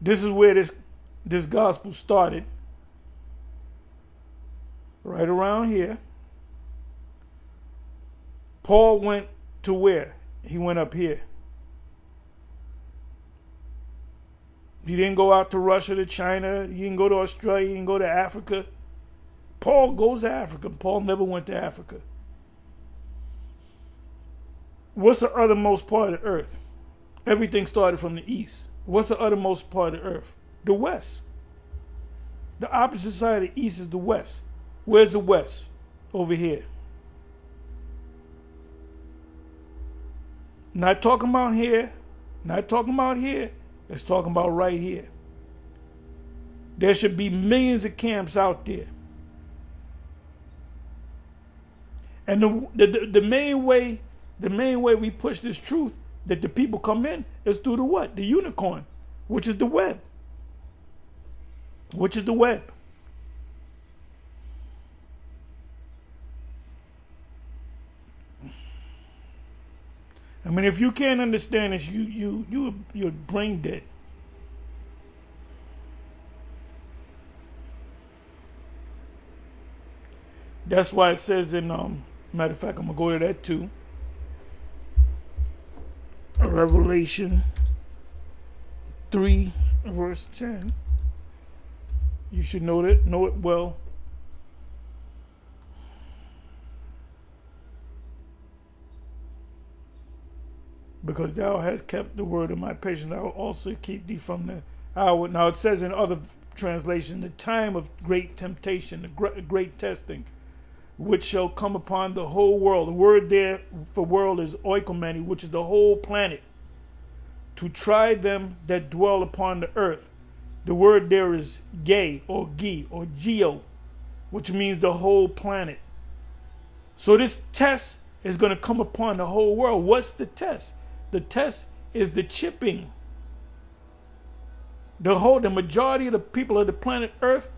This is where this gospel started. Right around here. Paul went to where? He went up here. He didn't go out to Russia, to China. He didn't go to Australia. He didn't go to Africa. Paul goes to Africa. Paul never went to Africa. What's the uttermost part of the earth? Everything started from the east. What's the uttermost part of the earth? The west. The opposite side of the east is the west. Where's the west? Over here. Not talking about here. Not talking about here. It's talking about right here. There should be millions of camps out there. And the main way we push this truth that the people come in is through the what? The unicorn, which is the web. Which is the web. I mean, if you can't understand this, you're brain dead. That's why it says in matter of fact, I'm gonna go to that too. Revelation 3 verse 10. You should know it well. Because thou hast kept the word of my patience, I will also keep thee from the hour. Now it says in other translation, the time of great temptation, the great testing, which shall come upon the whole world. The word there for world is oikomeni, which is the whole planet, to try them that dwell upon the earth. The word there is gay or gi or geo, which means the whole planet. So this test is going to come upon the whole world. What's the test? The test is the chipping. The majority of the people of the planet Earth,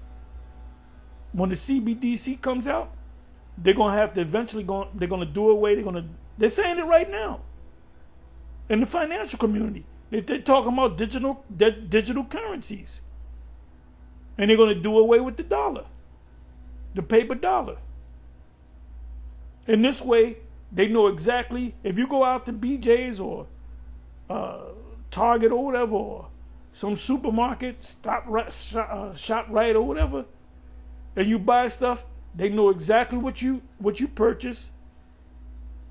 when the CBDC comes out, they're gonna have to eventually they're gonna do away. They're saying it right now. In the financial community, they're talking about digital currencies, and they're gonna do away with the dollar, the paper dollar. In this way, they know exactly, if you go out to BJ's or Target or whatever, or some supermarket, ShopRite or whatever, and you buy stuff, they know exactly what you purchased.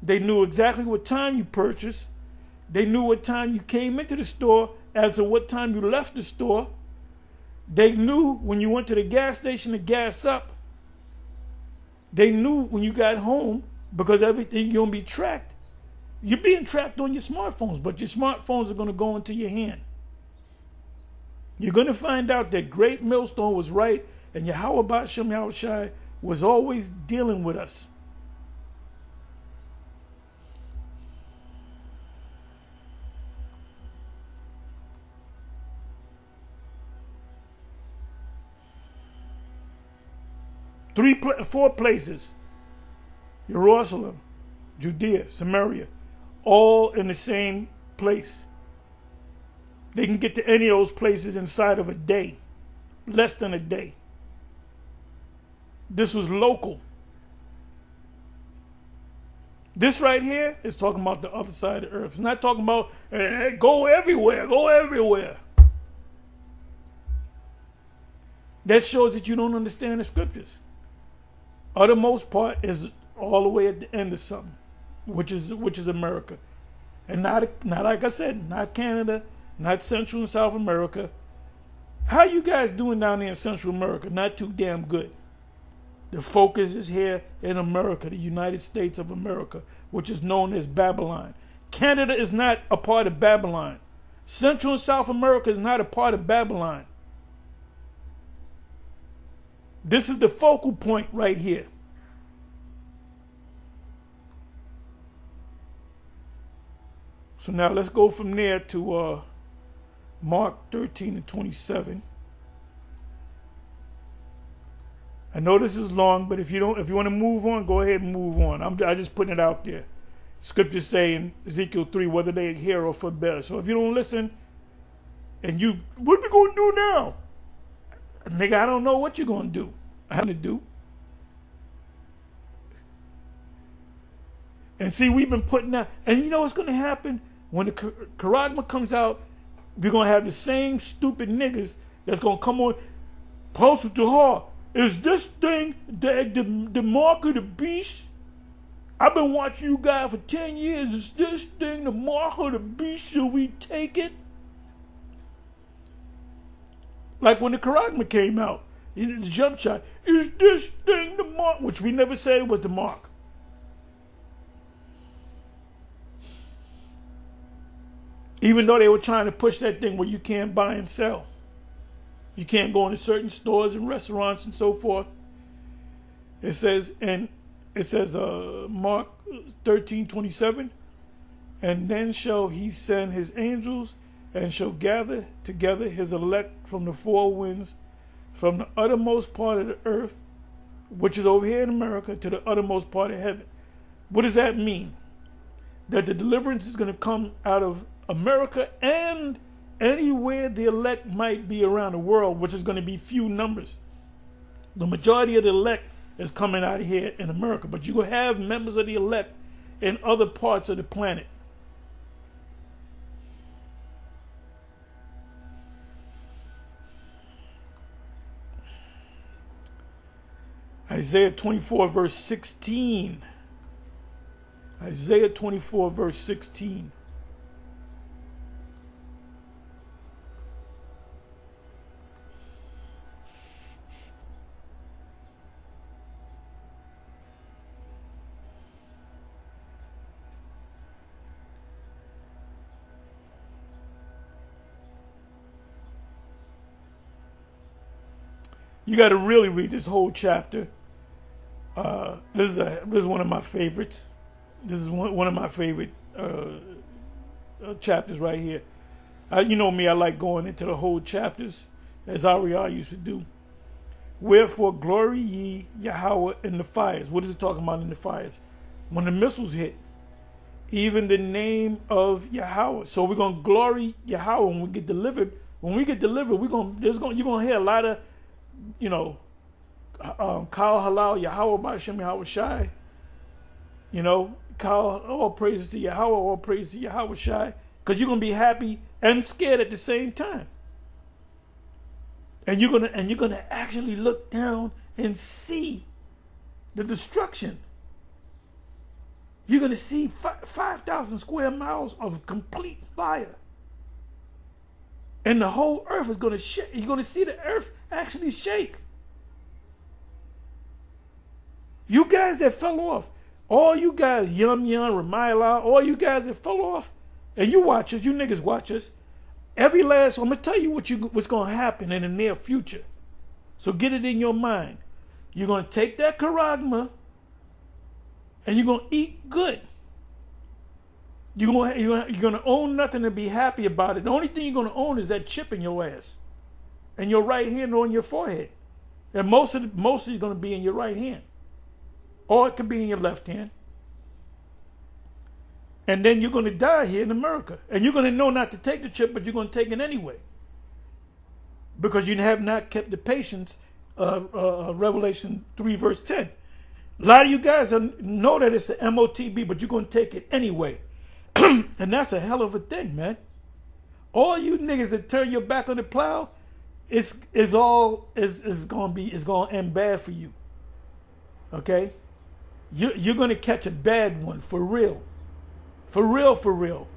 They knew exactly what time you purchased. They knew what time you came into the store as to what time you left the store. They knew when you went to the gas station to gas up. They knew when you got home, because everything you're going to be tracked. You're being tracked on your smartphones, but your smartphones are going to go into your hand. You're going to find out that Great Millstone was right, and Yahweh Shem Yahushai was always dealing with us. Four places: Jerusalem, Judea, Samaria, all in the same place. They can get to any of those places inside of a day, less than a day. This was local. This right here is talking about the other side of the earth. It's not talking about go everywhere, go everywhere. That shows that you don't understand the scriptures. Uttermost part is all the way at the end of something, which is America. And not like I said, not Canada, not Central and South America. How you guys doing down there in Central America? Not too damn good. The focus is here in America, the United States of America, which is known as Babylon. Canada is not a part of Babylon. Central and South America is not a part of Babylon. This is the focal point right here. So now let's go from there to Mark 13 and 27. I know this is long, but if you want to move on, go ahead and move on. I just putting it out there. Scriptures say in Ezekiel 3, whether they hear or forbear. So if you don't listen, And you, what we gonna do now? Nigga, I don't know what you're gonna do. I have to do. And see, we've been putting out, and you know what's gonna happen? When the charagma comes out, we're gonna have the same stupid niggas that's gonna come on. Pastor Jahar, is this thing the mark of the beast? I've been watching you guys for 10 years. Is this thing the mark of the beast? Should we take it? Like when the charagma came out, the jump shot. Is this thing the mark? Which we never said it was the mark. Even though they were trying to push that thing where you can't buy and sell. You can't go into certain stores and restaurants and so forth. It says, Mark 13:27, and then shall he send his angels and shall gather together his elect from the four winds, from the uttermost part of the earth, which is over here in America, to the uttermost part of heaven. What does that mean? That the deliverance is going to come out of America and anywhere the elect might be around the world, which is going to be few numbers. The majority of the elect is coming out of here in America, but you're going to have members of the elect in other parts of the planet. Isaiah 24 verse 16. Isaiah 24 verse 16. You got to really read this whole chapter. This is one of my favorites. This is one of my favorite chapters right here. You know me, I like going into the whole chapters, as Ariel used to do. Wherefore glory ye Yahweh in the fires. What is it talking about in the fires? When the missiles hit, even the name of Yahweh. So we're gonna glory Yahweh when we get delivered. When we get delivered, you're gonna hear a lot of, Kal Halal Yahweh B'Shem Yahweh Shai. All praises to Yahweh, all praises to Yahweh Shai. Because you're gonna be happy and scared at the same time. And you're gonna actually look down and see the destruction. You're gonna see 5,000 square miles of complete fire. And the whole earth is gonna shake. You're gonna see the earth actually shake. You guys that fell off, all you guys, Yum, Ramayla, all you guys that fell off, and you watch us, you niggas watch us, I'm gonna tell you what's gonna happen in the near future. So get it in your mind. You're gonna take that charagma and you're gonna eat good. You're gonna own nothing and be happy about it. The only thing you're gonna own is that chip in your ass, and your right hand on your forehead, and most of it's gonna be in your right hand, or it could be in your left hand. And then you're gonna die here in America, and you're gonna know not to take the chip, but you're gonna take it anyway, because you have not kept the patience. Revelation 3 verse 10. A lot of you guys know that it's the MOTB, but you're gonna take it anyway. And that's a hell of a thing, man. All you niggas that turn your back on the plow, it's gonna end bad for you. Okay? You're gonna catch a bad one for real. For real.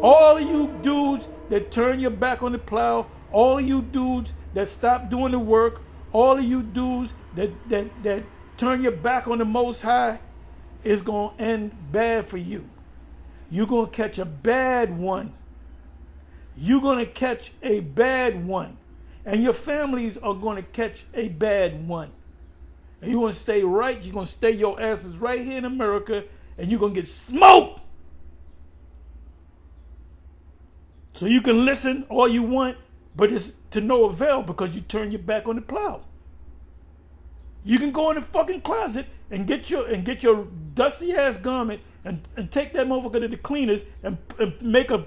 All of you dudes that turn your back on the plow, all of you dudes that stop doing the work, all of you dudes that turn your back on the Most High, is gonna end bad for you. You're going to catch a bad one. You're going to catch a bad one. And your families are going to catch a bad one. And you're going to stay right. You're going to stay your asses right here in America. And you're going to get smoked. So you can listen all you want, but it's to no avail because you turn your back on the plow. You can go in the fucking closet and get your dusty ass garment and take that motherfucker to the cleaners and make a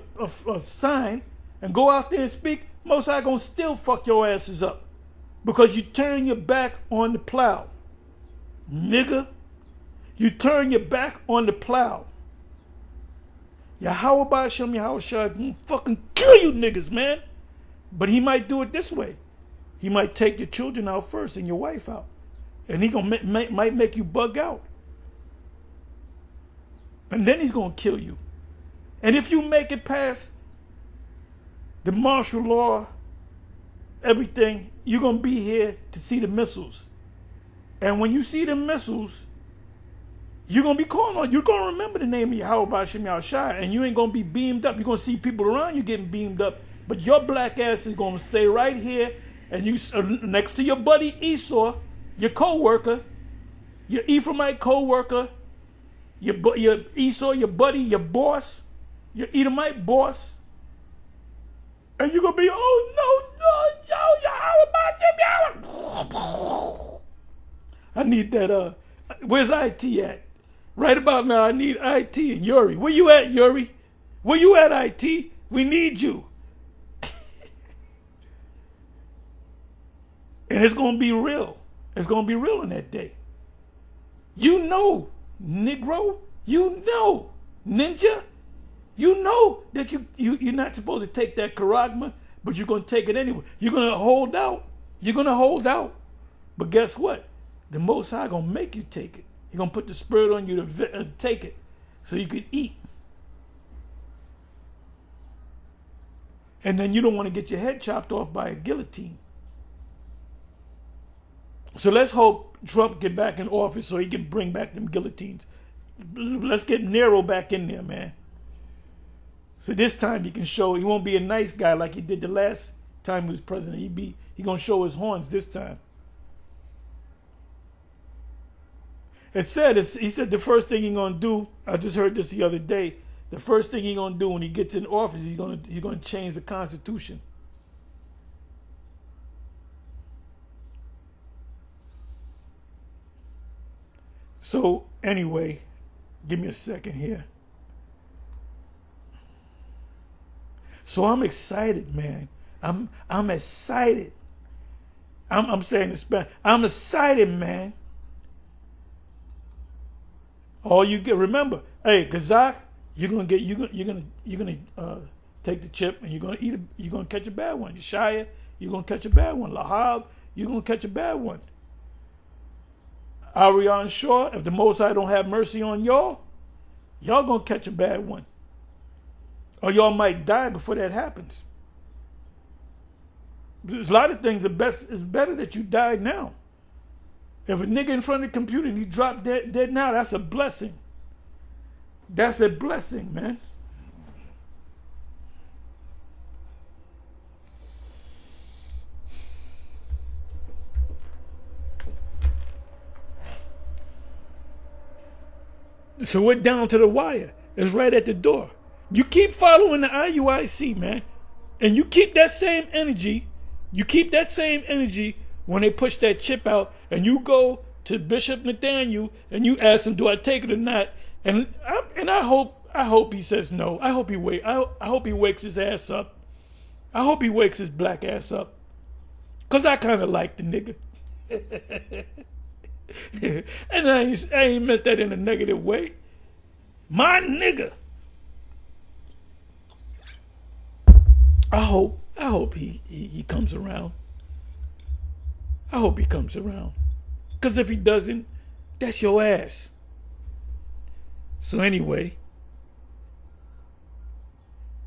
sign and go out there and speak, Most High gonna still fuck your asses up because you turn your back on the plow. Nigga, you turn your back on the plow. Yahweh Shem Yahushua fucking kill you niggas, man. But he might do it this way. He might take your children out first and your wife out. And he might make you bug out. And then he's gonna kill you. And if you make it past the martial law, everything, you're gonna be here to see the missiles. And when you see the missiles, you're gonna be calling on. You're gonna remember the name of Yahweh Shem Yahushua, and you ain't gonna be beamed up. You're gonna see people around you getting beamed up, but your black ass is gonna stay right here, and you next to your buddy Esau, your co-worker, your Ephraimite co-worker, your Esau, your buddy, your boss, your Edomite boss, and you're gonna be, oh no, Yahweh. I need that. Where's IT at? Right about now, I need IT and Yuri. Where you at, Yuri? Where you at, IT? We need you. And it's going to be real. It's going to be real in that day. You know, Negro. You know, Ninja. You know that you're not supposed to take that charagma, but you're going to take it anyway. You're going to hold out. You're going to hold out. But guess what? The Most High going to make you take it. He's going to put the spirit on you to take it so you can eat. And then you don't want to get your head chopped off by a guillotine. So let's hope Trump get back in office so he can bring back them guillotines. Let's get Nero back in there, man. So this time he can show, he won't be a nice guy like he did the last time he was president. He going to show his horns this time. He said the first thing he's gonna do, I just heard this the other day, the first thing he's gonna do when he gets in office, he's gonna change the Constitution. So anyway, give me a second here. So I'm excited, man. I'm excited. I'm saying this, I'm excited, man. All you get, remember, hey, Kazakh, you're gonna take the chip and you're gonna eat it. You're gonna catch a bad one. Shia, you're gonna catch a bad one. Lahab, you're gonna catch a bad one. Ariane Shaw, if the Most High don't have mercy on y'all gonna catch a bad one, or y'all might die before that happens. There's a lot of things. It's better that you die now. If a nigga in front of the computer and he dropped dead now, that's a blessing. That's a blessing, man. So we're down to the wire. It's right at the door. You keep following the IUIC, man. And you keep that same energy. You keep that same energy when they push that chip out, and you go to Bishop Nathaniel and you ask him, do I take it or not? And I hope he says no. I hope he wakes his ass up. I hope he wakes his black ass up. Cause I kinda like the nigga. And I ain't meant that in a negative way. My nigga. I hope he comes around. I hope he comes around. Because if he doesn't, that's your ass. So anyway,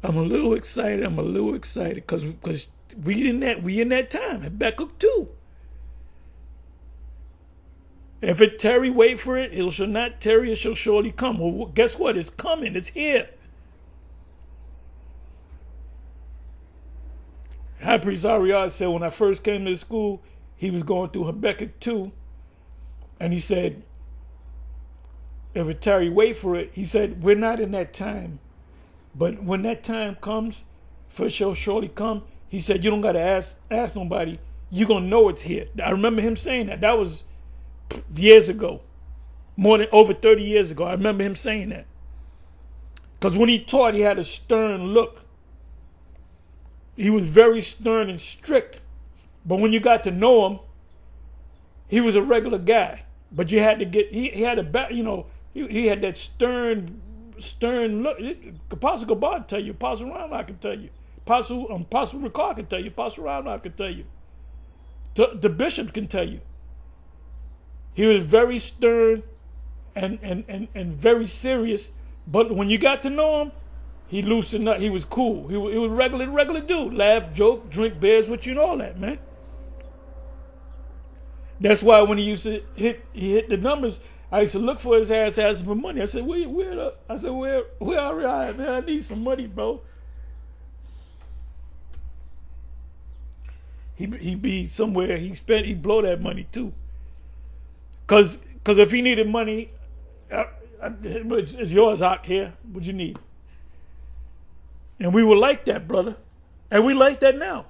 I'm a little excited because we in that time. Habakkuk 2. If it tarry, wait for it. It shall not tarry, it shall surely come. Well, guess what? It's coming. It's here. High Priest Ariad said when I first came to the school, he was going through Habakkuk 2, and he said, if it tarry, wait for it. He said, we're not in that time, but when that time comes, for it shall surely come. He said, you don't got to ask nobody. You're going to know it's here. I remember him saying that. That was years ago, more than over 30 years ago. I remember him saying that. Because when he taught, he had a stern look. He was very stern and strict. But when you got to know him, he was a regular guy. But you had to get, he had he had that stern look. Apostle Gabar can tell you, Apostle Reinhardt can tell you, Apostle Ricard can tell you, Apostle Reinhardt can tell you. The bishops can tell you. He was very stern and very serious. But when you got to know him, he loosened up. He was cool. He was a regular dude. Laugh, joke, drink beers with you and all that, man. That's why when he used to hit the numbers, I used to look for his ass asking for money. I said, where are you at, man? I need some money, bro. He be somewhere. He blow that money too. Cause if he needed money, it's yours out here. What you need? And we were like that, brother, and we like that now.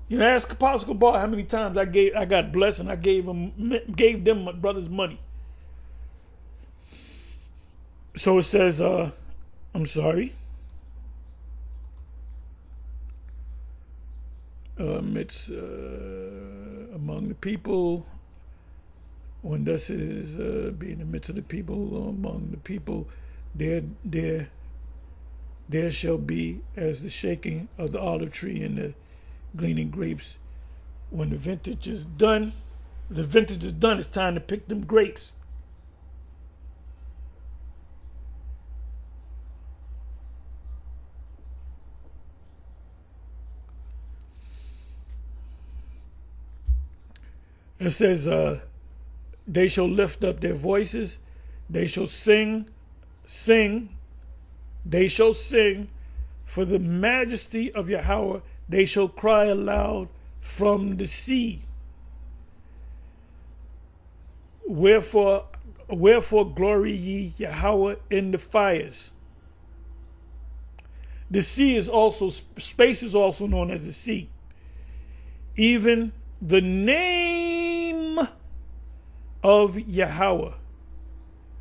You ask Apostle Gabar how many times I got blessed and I gave them my brother's money. So it says, I'm sorry. It's among the people, when thus is be in the midst of the people, among the people, there shall be as the shaking of the olive tree and the gleaning grapes. When the vintage is done, it's time to pick them grapes. It says, they shall lift up their voices, they shall sing, they shall sing for the majesty of Yahweh, they shall cry aloud from the sea. Wherefore glory ye Yahweh in the fires. The sea is also, space is also known as the sea. Even the name of Yahweh.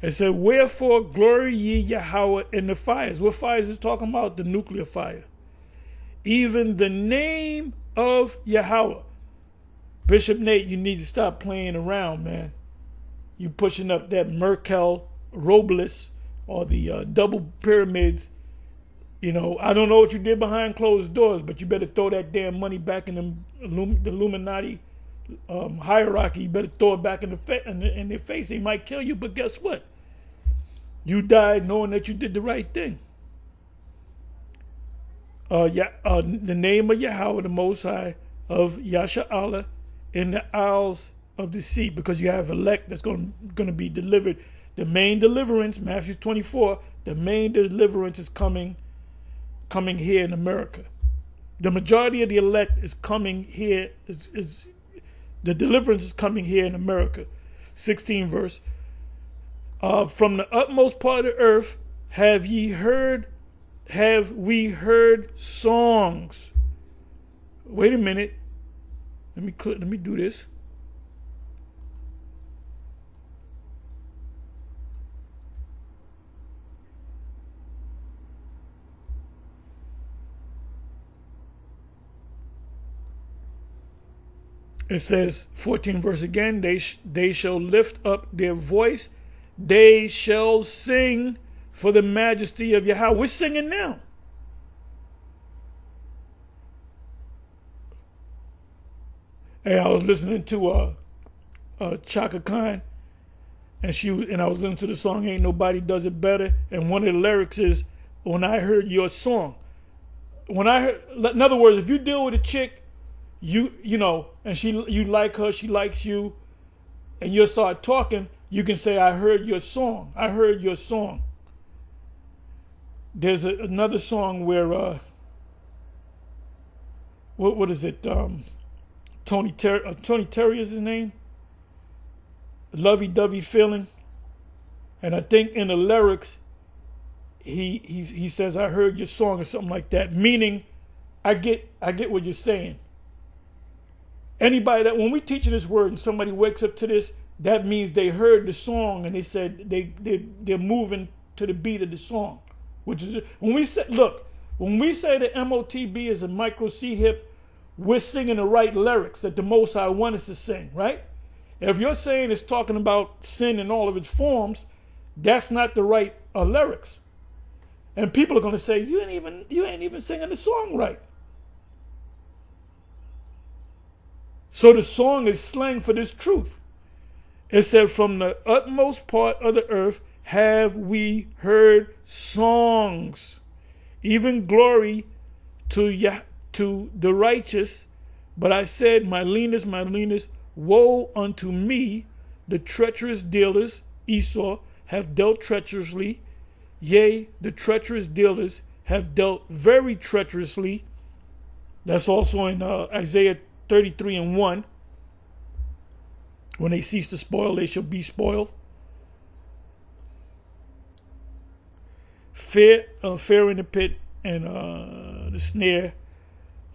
It said, wherefore glory ye Yahweh in the fires. What fires is talking about? The nuclear fire. Even the name of Yahweh. Bishop Nate, you need to stop playing around, man. You pushing up that Merkel Robles or the double pyramids. You know, I don't know what you did behind closed doors, but you better throw that damn money back in the Illuminati hierarchy. You better throw it back in their face. They might kill you, but guess what? You died knowing that you did the right thing. The name of Yahweh, the Most High, of Yasha'Allah, in the isles of the sea, because you have elect that's going to be delivered. The main deliverance, Matthew 24, the main deliverance is coming here in America. The majority of the elect is coming here. The deliverance is coming here in America. 16 verse. From the utmost part of the earth have we heard songs. Wait a minute. Let me do this. It says, 14 verse again, they shall lift up their voice, they shall sing for the majesty of Yahweh. We're singing now. Hey, I was listening to Chaka Khan, and I was listening to the song "Ain't Nobody Does It Better," and one of the lyrics is, "When I heard your song." In other words, if you deal with a chick, you know, and you like her, she likes you, and you start talking, you can say, "I heard your song. I heard your song." There's another song where what is it? Tony Terry is his name. Lovey-dovey feeling, and I think in the lyrics he says, "I heard your song," or something like that, meaning I get what you're saying. Anybody that, when we teaching this word and somebody wakes up to this, that means they heard the song and they said they're moving to the beat of the song. Which is, when we said, look, When we say the MOTB is a micro C hip, we're singing the right lyrics that the Most High wants us to sing, right? If you're saying it's talking about sin in all of its forms, that's not the right lyrics. And people are going to say, you ain't even singing the song right. So the song is slang for this truth. It said, from the utmost part of the earth have we heard songs, even glory to the righteous. But I said, my leanest, woe unto me, the treacherous dealers, Esau, have dealt treacherously. Yea, the treacherous dealers have dealt very treacherously. That's also in Isaiah 33:1. When they cease to spoil, they shall be spoiled. Fear in the pit and the snare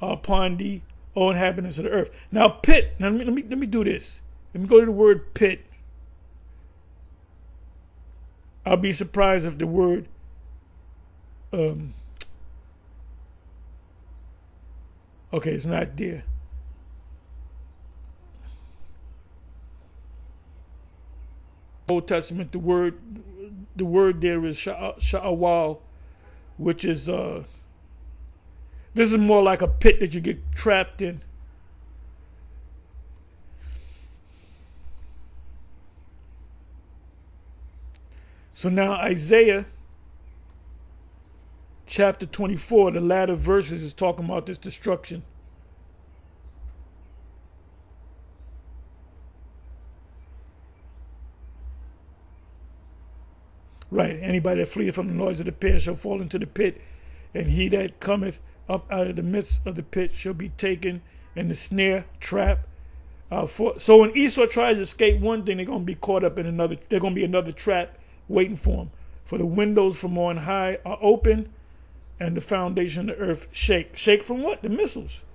upon thee, O inhabitants of the earth. Now, pit. Now, let me do this. Let me go to the word pit. I'll be surprised if the word okay, it's not there. Old Testament, the word there is sha'awal, which is this is more like a pit that you get trapped in. So now Isaiah chapter 24, the latter verses is talking about this destruction. Right, anybody that fleeth from the noise of the pit shall fall into the pit, and he that cometh up out of the midst of the pit shall be taken in the snare trap. So when Esau tries to escape one thing, they're going to be caught up in another. There's going to be another trap waiting for him. For the windows from on high are open, and the foundation of the earth shake. Shake from what? The missiles.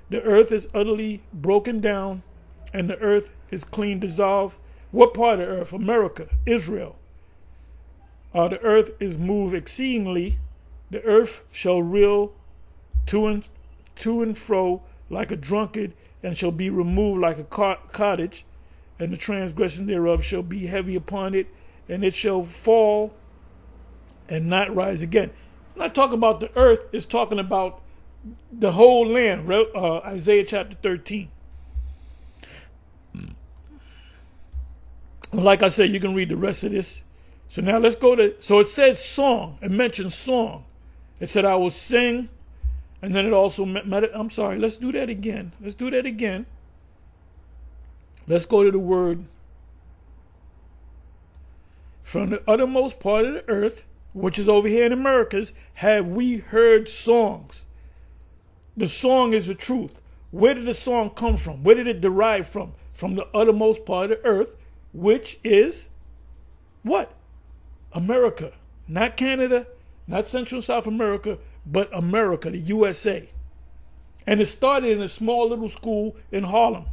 The earth is utterly broken down, and the earth is clean dissolved. What part of the earth? America, Israel. The earth is moved exceedingly. The earth shall reel to and fro like a drunkard, and shall be removed like a cottage, and the transgression thereof shall be heavy upon it, and it shall fall and not rise again. It's not talking about the earth, it's talking about the whole land. Isaiah chapter 13. Like I said, you can read the rest of this. So now let's go to, so it says song, it mentions song. It said, I will sing, and then it also, I'm sorry, let's do that again. Let's go to the word, from the uttermost part of the earth, which is over here in Americas, have we heard songs. The song is the truth. Where did the song come from? Where did it derive from? From the uttermost part of the earth, which is what? America. Not Canada, not Central South America, but America, the USA. And it started in a small little school in Harlem.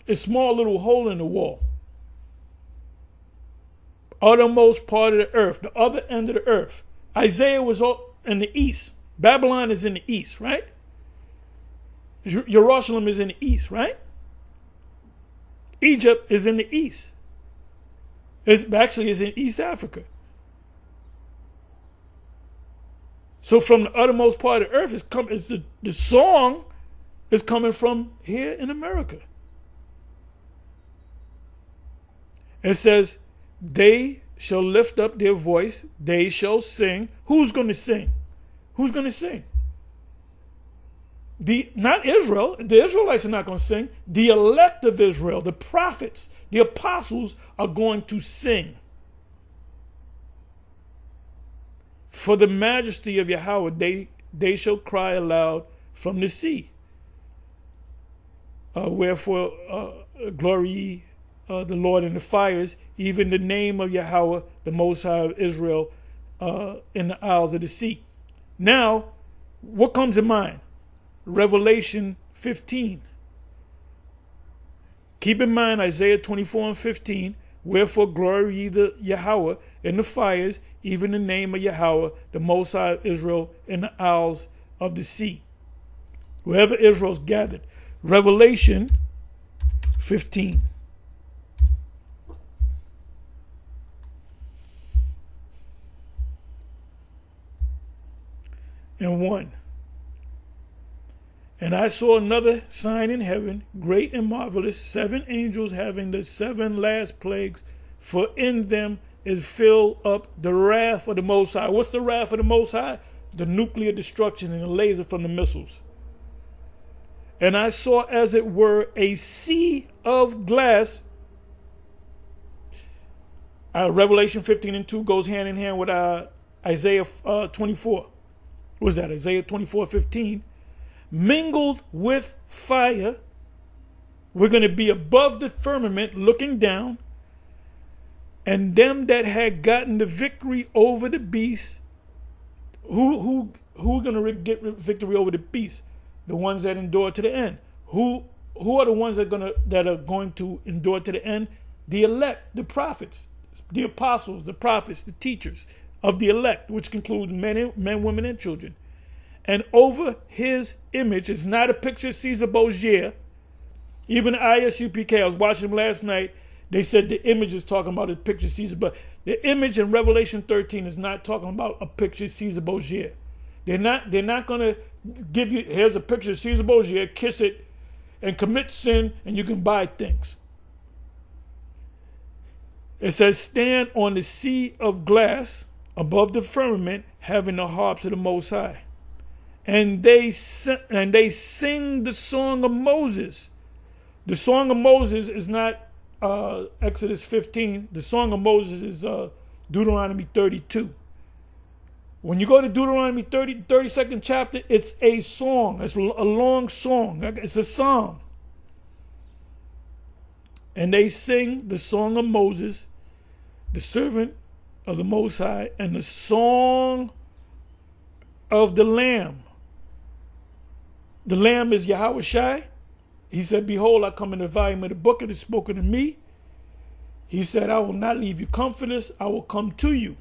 A small little hole in the wall. Uttermost part of the earth, the other end of the earth. Isaiah was in the east. Babylon is in the east, right? Jerusalem is in the east, right? Egypt is in the east. It's in East Africa. So from the uttermost part of the earth, the song is coming from here in America. It says, they shall lift up their voice, they shall sing. Who's going to sing? Who's going to sing? Not Israel. The Israelites are not going to sing. The elect of Israel, the prophets, the apostles are going to sing. For the majesty of Yahweh, they shall cry aloud from the sea. Wherefore glory ye the Lord in the fires, even the name of Yahweh, the Most High of Israel, in the isles of the sea. Now, what comes to mind? Revelation 15. Keep in mind Isaiah 24 and 15. Wherefore glory ye the Yahweh in the fires, even the name of Yahweh, the Most High of Israel, in the isles of the sea. Wherever Israel's gathered. Revelation 15. And 1. And I saw another sign in heaven, great and marvelous, 7 angels having the 7 last plagues, for in them is filled up the wrath of the Most High. What's the wrath of the Most High? The nuclear destruction and the laser from the missiles. And I saw, as it were, a sea of glass. Revelation 15 and 2 goes hand in hand with Isaiah 24. What was that? Isaiah 24:15. Mingled with fire. We're going to be above the firmament looking down. And them that had gotten the victory over the beast. Who are going to get victory over the beast? The ones that endure to the end. Who are the ones that are going to endure to the end? The elect, the prophets, the apostles, the prophets, the teachers of the elect, which includes men, women, and children. And over his image, it's not a picture of Caesar Borgia. Even ISUPK, I was watching them last night, they said the image is talking about a picture of Caesar, but the image in Revelation 13 is not talking about a picture of Caesar Borgia. They're not going to give you, here's a picture of Caesar Borgia, kiss it, and commit sin, and you can buy things. It says, stand on the sea of glass above the firmament, having the harps of the Most High. And they sing the song of Moses. The song of Moses is not Exodus 15. The song of Moses is Deuteronomy 32. When you go to Deuteronomy 32nd chapter, it's a song. It's a long song. It's a psalm. And they sing the song of Moses, the servant of the Most High, and the song of the Lamb. The Lamb is Yahweh Shai. He said, behold, I come in the volume of the book, it is spoken to me. He said, I will not leave you comfortless, I will come to you.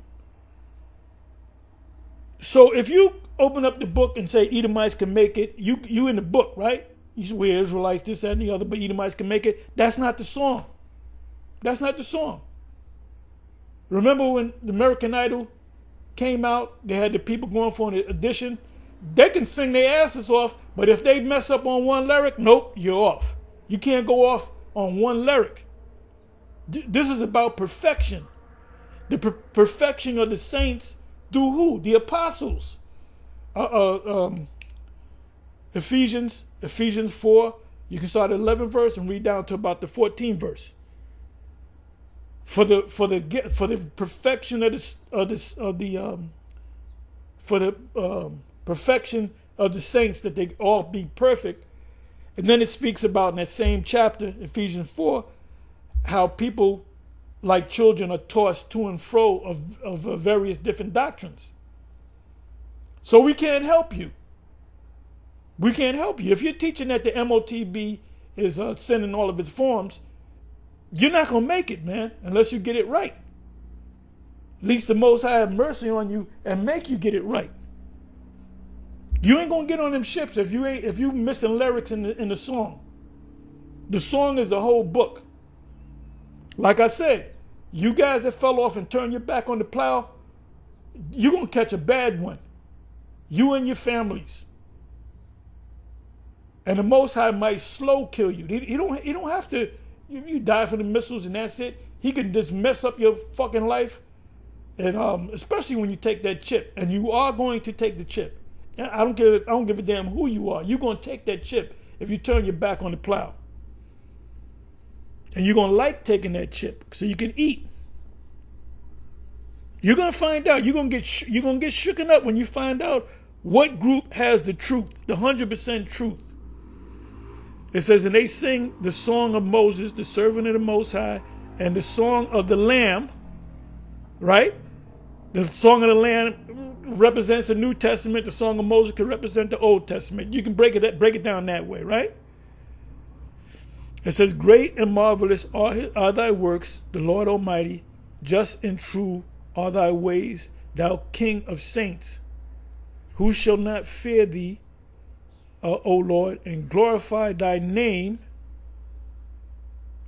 So if you open up the book and say Edomites can make it, you in the book, right? You say, we're Israelites, this, that, and the other, but Edomites can make it. That's not the song. That's not the song. Remember when the American Idol came out, they had the people going for an audition. They can sing their asses off, but if they mess up on one lyric, nope, you're off. You can't go off on one lyric. This is about perfection. The perfection of the saints through who? The apostles. Ephesians 4. You can start at 11th verse and read down to about the 14th verse. For the perfection perfection of the saints, that they all be perfect. And then it speaks about in that same chapter, Ephesians 4, how people like children are tossed to and fro of various different doctrines. So we can't help you. We can't help you. If you're teaching that the MOTB is sin in all of its forms, you're not going to make it, man, unless you get it right. At least the Most High have mercy on you and make you get it right. You ain't gonna get on them ships if you missing lyrics in the song. The song is the whole book. Like I said, you guys that fell off and turned your back on the plow, you're gonna catch a bad one. You and your families. And the Most High might slow kill you. He don't have to. You die from the missiles and that's it. He can just mess up your fucking life, and especially when you take that chip, and you are going to take the chip. I don't give a damn who you are. You're going to take that chip if you turn your back on the plow. And you're going to like taking that chip so you can eat. You're going to find out. You're going to get shooken up when you find out what group has the truth, the 100% truth. It says, and they sing the song of Moses, the servant of the Most High, and the song of the Lamb, right? The song of the Lamb represents the New Testament. The song of Moses can represent the Old Testament. You can break it down that way, right? It says, great and marvelous are thy works, the Lord Almighty. Just and true are thy ways, thou King of saints. Who shall not fear thee, O Lord, and glorify thy name?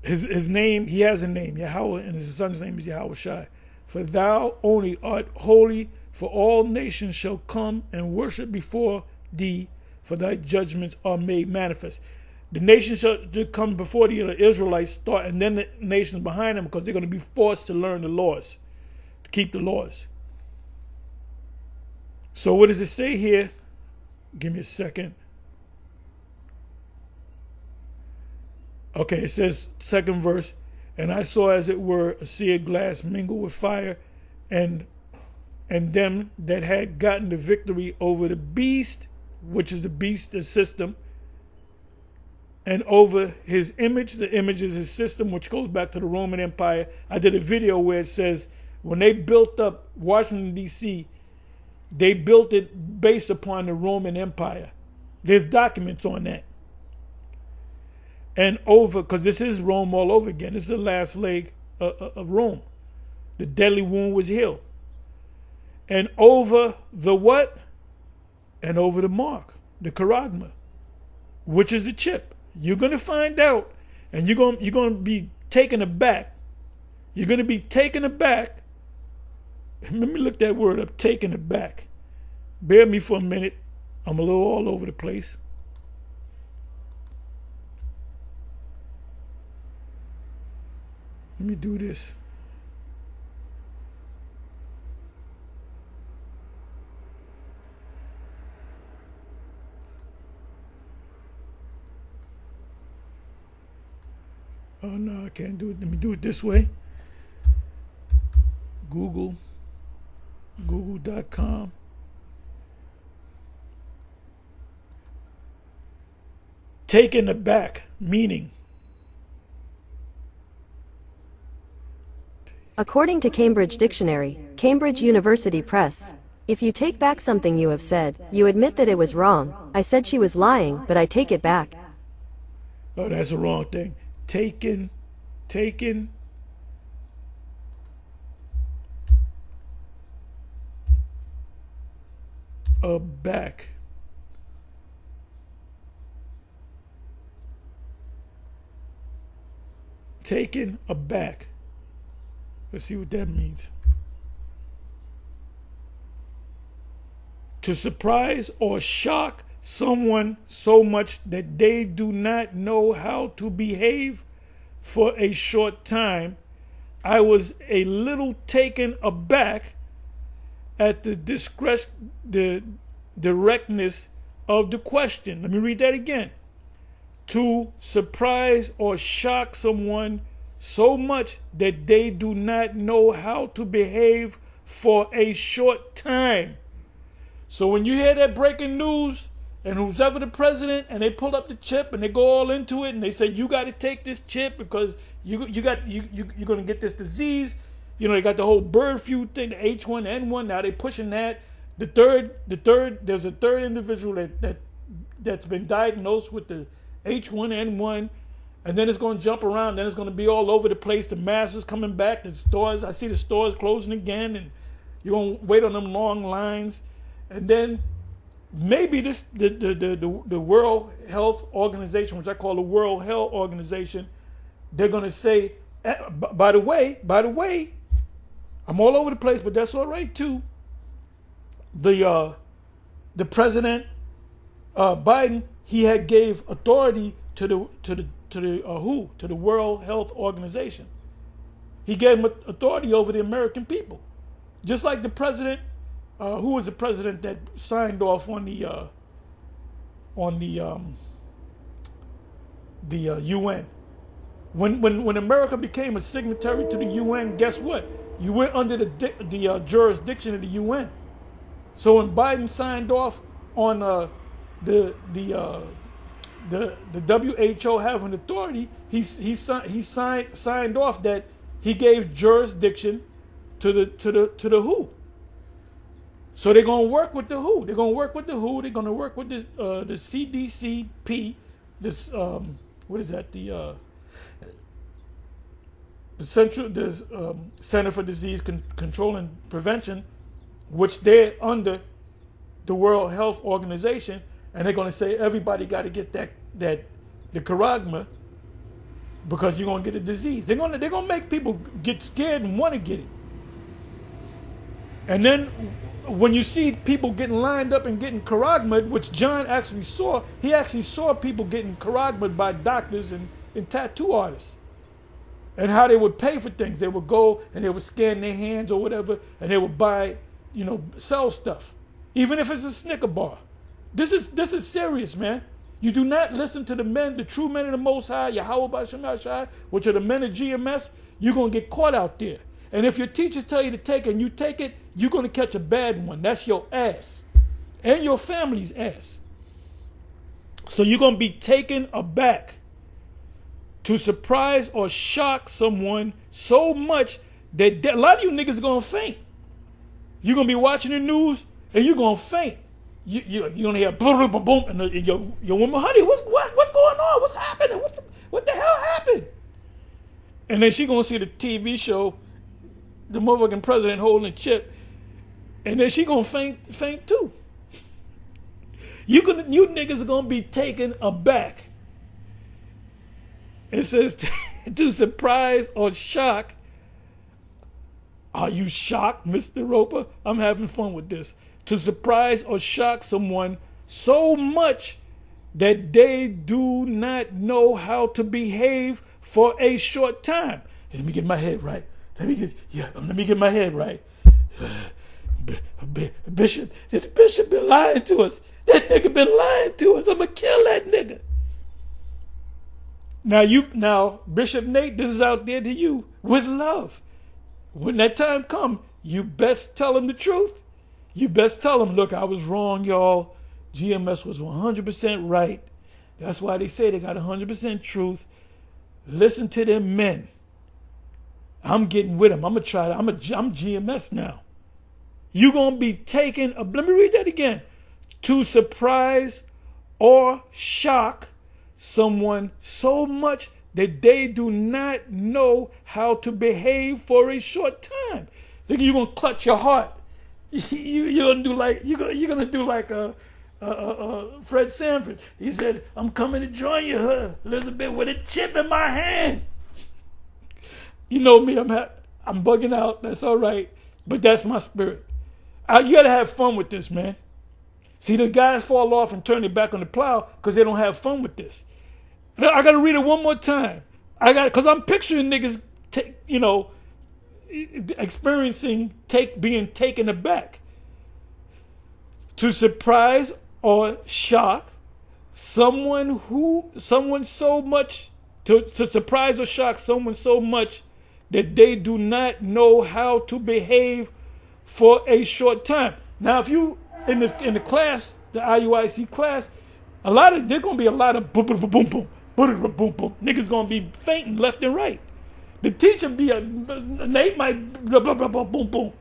His name, he has a name, Yahweh, and his son's name is Yahweh Shai. For thou only art holy, for all nations shall come and worship before thee, for thy judgments are made manifest. The nations shall come before the Israelites start, and then the nations behind them, because they're going to be forced to learn the laws, to keep the laws. So what does it say here? Give me a second. Okay, it says, second verse, and I saw as it were a sea of glass mingled with fire, and them that had gotten the victory over the beast, which is the beast, the system, and over his image. The image is his system, which goes back to the Roman Empire. I did a video where it says when they built up Washington, D.C., they built it based upon the Roman Empire. There's documents on that. And over, because this is Rome all over again. This is the last leg of Rome. The deadly wound was healed. And over the what? And over the mark, the charagma, which is the chip. You're going to find out, and you're going to be taken aback. You're going to be taken aback. Let me look that word up, taken aback. Bear me for a minute. I'm a little all over the place. Let me do this. Oh no, I can't do it. Let me do it this way. Google.com. Taken aback, meaning. According to Cambridge Dictionary, Cambridge University Press, if you take back something you have said, you admit that it was wrong. I said she was lying, but I take it back. Oh, that's the wrong thing. Taken aback. Taken aback. Let's see what that means. To surprise or shock someone so much that they do not know how to behave for a short time. I was a little taken aback at the directness of the question. Let me read that again. To surprise or shock someone so much that they do not know how to behave for a short time. So when you hear that breaking news, and who's ever the president, and they pull up the chip and they go all into it, and they say you got to take this chip because you're gonna get this disease. You know, they got the whole bird flu thing, the H1N1. Now they pushing that. The third. There's a third individual that's been diagnosed with the H1N1, and then it's going to jump around. Then it's going to be all over the place. The masses coming back. The stores. I see the stores closing again, and you're going to wait on them long lines, and then. Maybe the World Health Organization, which I call the World Health Organization, they're going to say, by the way, I'm all over the place, but that's all right too. The president Biden, he had gave authority to the World Health Organization. He gave him authority over the American people, just like the president. Who was the president that signed off on the UN? When America became a signatory to the UN, guess what? You went under the jurisdiction of the UN. So when Biden signed off on the WHO having authority, he signed off that he gave jurisdiction to the WHO. So they're going to work with the WHO. They're going to work with the WHO. They're going to work with the CDCP, this what is that? The Center for Disease Control and Prevention, which they're under the World Health Organization, and they're going to say everybody got to get the charagma because you're going to get a disease. They're going to make people get scared and want to get it. And then when you see people getting lined up and getting charagma, which John actually saw, he actually saw people getting charagma by doctors and tattoo artists. And how they would pay for things. They would go and they would scan their hands or whatever, and they would buy, sell stuff. Even if it's a Snicker bar. This is serious, man. You do not listen to the men, the true men of the Most High, Yahweh B'Shem Yahshai, which are the men of GMS, you're going to get caught out there. And if your teachers tell you to take it and you take it, you're going to catch a bad one. That's your ass. And your family's ass. So you're going to be taken aback to surprise or shock someone so much that a lot of you niggas are going to faint. You're going to be watching the news and you're going to faint. You're going to hear boom, boom, boom, and your woman, honey, what's going on? What's happening? What the hell happened? And then she's going to see the TV show, the motherfucking president holding a chip, and then she's going to faint too. You niggas are going to be taken aback. It says to surprise or shock. Are you shocked, Mr. Roper? I'm having fun with this. To surprise or shock someone so much that they do not know how to behave for a short time. Let me get my head right. Let me get my head right. Bishop, the bishop been lying to us. That nigga been lying to us. I'm gonna kill that nigga. Now, Bishop Nate, this is out there to you with love. When that time come, you best tell him the truth. You best tell him, look, I was wrong, y'all. GMS was 100% right. That's why they say they got 100% truth. Listen to them men. I'm getting with them. I'm GMS now. You're going to be taken, let me read that again. To surprise or shock someone so much that they do not know how to behave for a short time. You're gonna clutch your heart. You're gonna do like Fred Sanford. He said, "I'm coming to join you, Elizabeth, with a chip in my hand." You know me. I'm bugging out. That's all right, but that's my spirit. You gotta have fun with this, man. See, the guys fall off and turn their back on the plow because they don't have fun with this. I got to read it one more time. Because I'm picturing niggas, experiencing, being taken aback. To surprise or shock someone so much, to surprise or shock someone so much that they do not know how to behave for a short time. Now, if you in the class, the IUIC class, there's gonna be a lot of boom boom boom boom boom boom boom boom. Niggas gonna be fainting left and right. The teacher Nate might blah blah blah blah boom boom.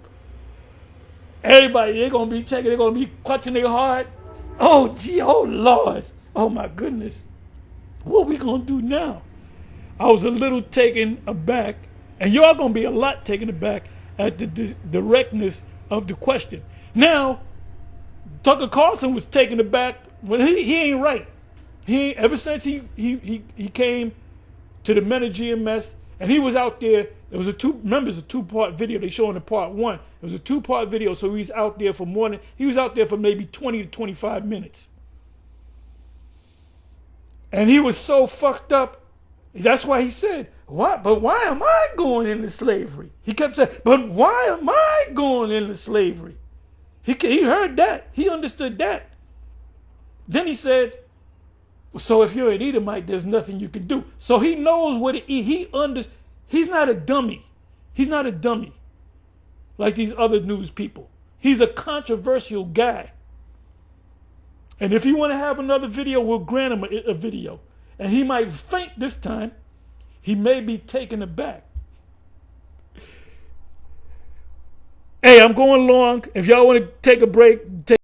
Everybody they're gonna be checking. They're gonna be clutching their heart. Oh gee, oh Lord, oh my goodness, what we gonna do now? I was a little taken aback, and y'all gonna be a lot taken aback at the directness of the question. Now, Tucker Carlson was taken aback when he ain't right. Ever since he came to the men of GMS, and he was out there. It was a two-part video. They showing the part one. It was a 2-part video, so he's out there for maybe 20 to 25 minutes. And he was so fucked up. That's why he said, "What? But why am I going into slavery?" He kept saying, "But why am I going into slavery?" He heard that. He understood that. Then he said, "So if you're an Edomite, there's nothing you can do." So he knows what he's not a dummy. He's not a dummy like these other news people. He's a controversial guy. And if you want to have another video, we'll grant him a video. And he might faint this time. He may be taken aback. Hey, I'm going long. If y'all want to take a break,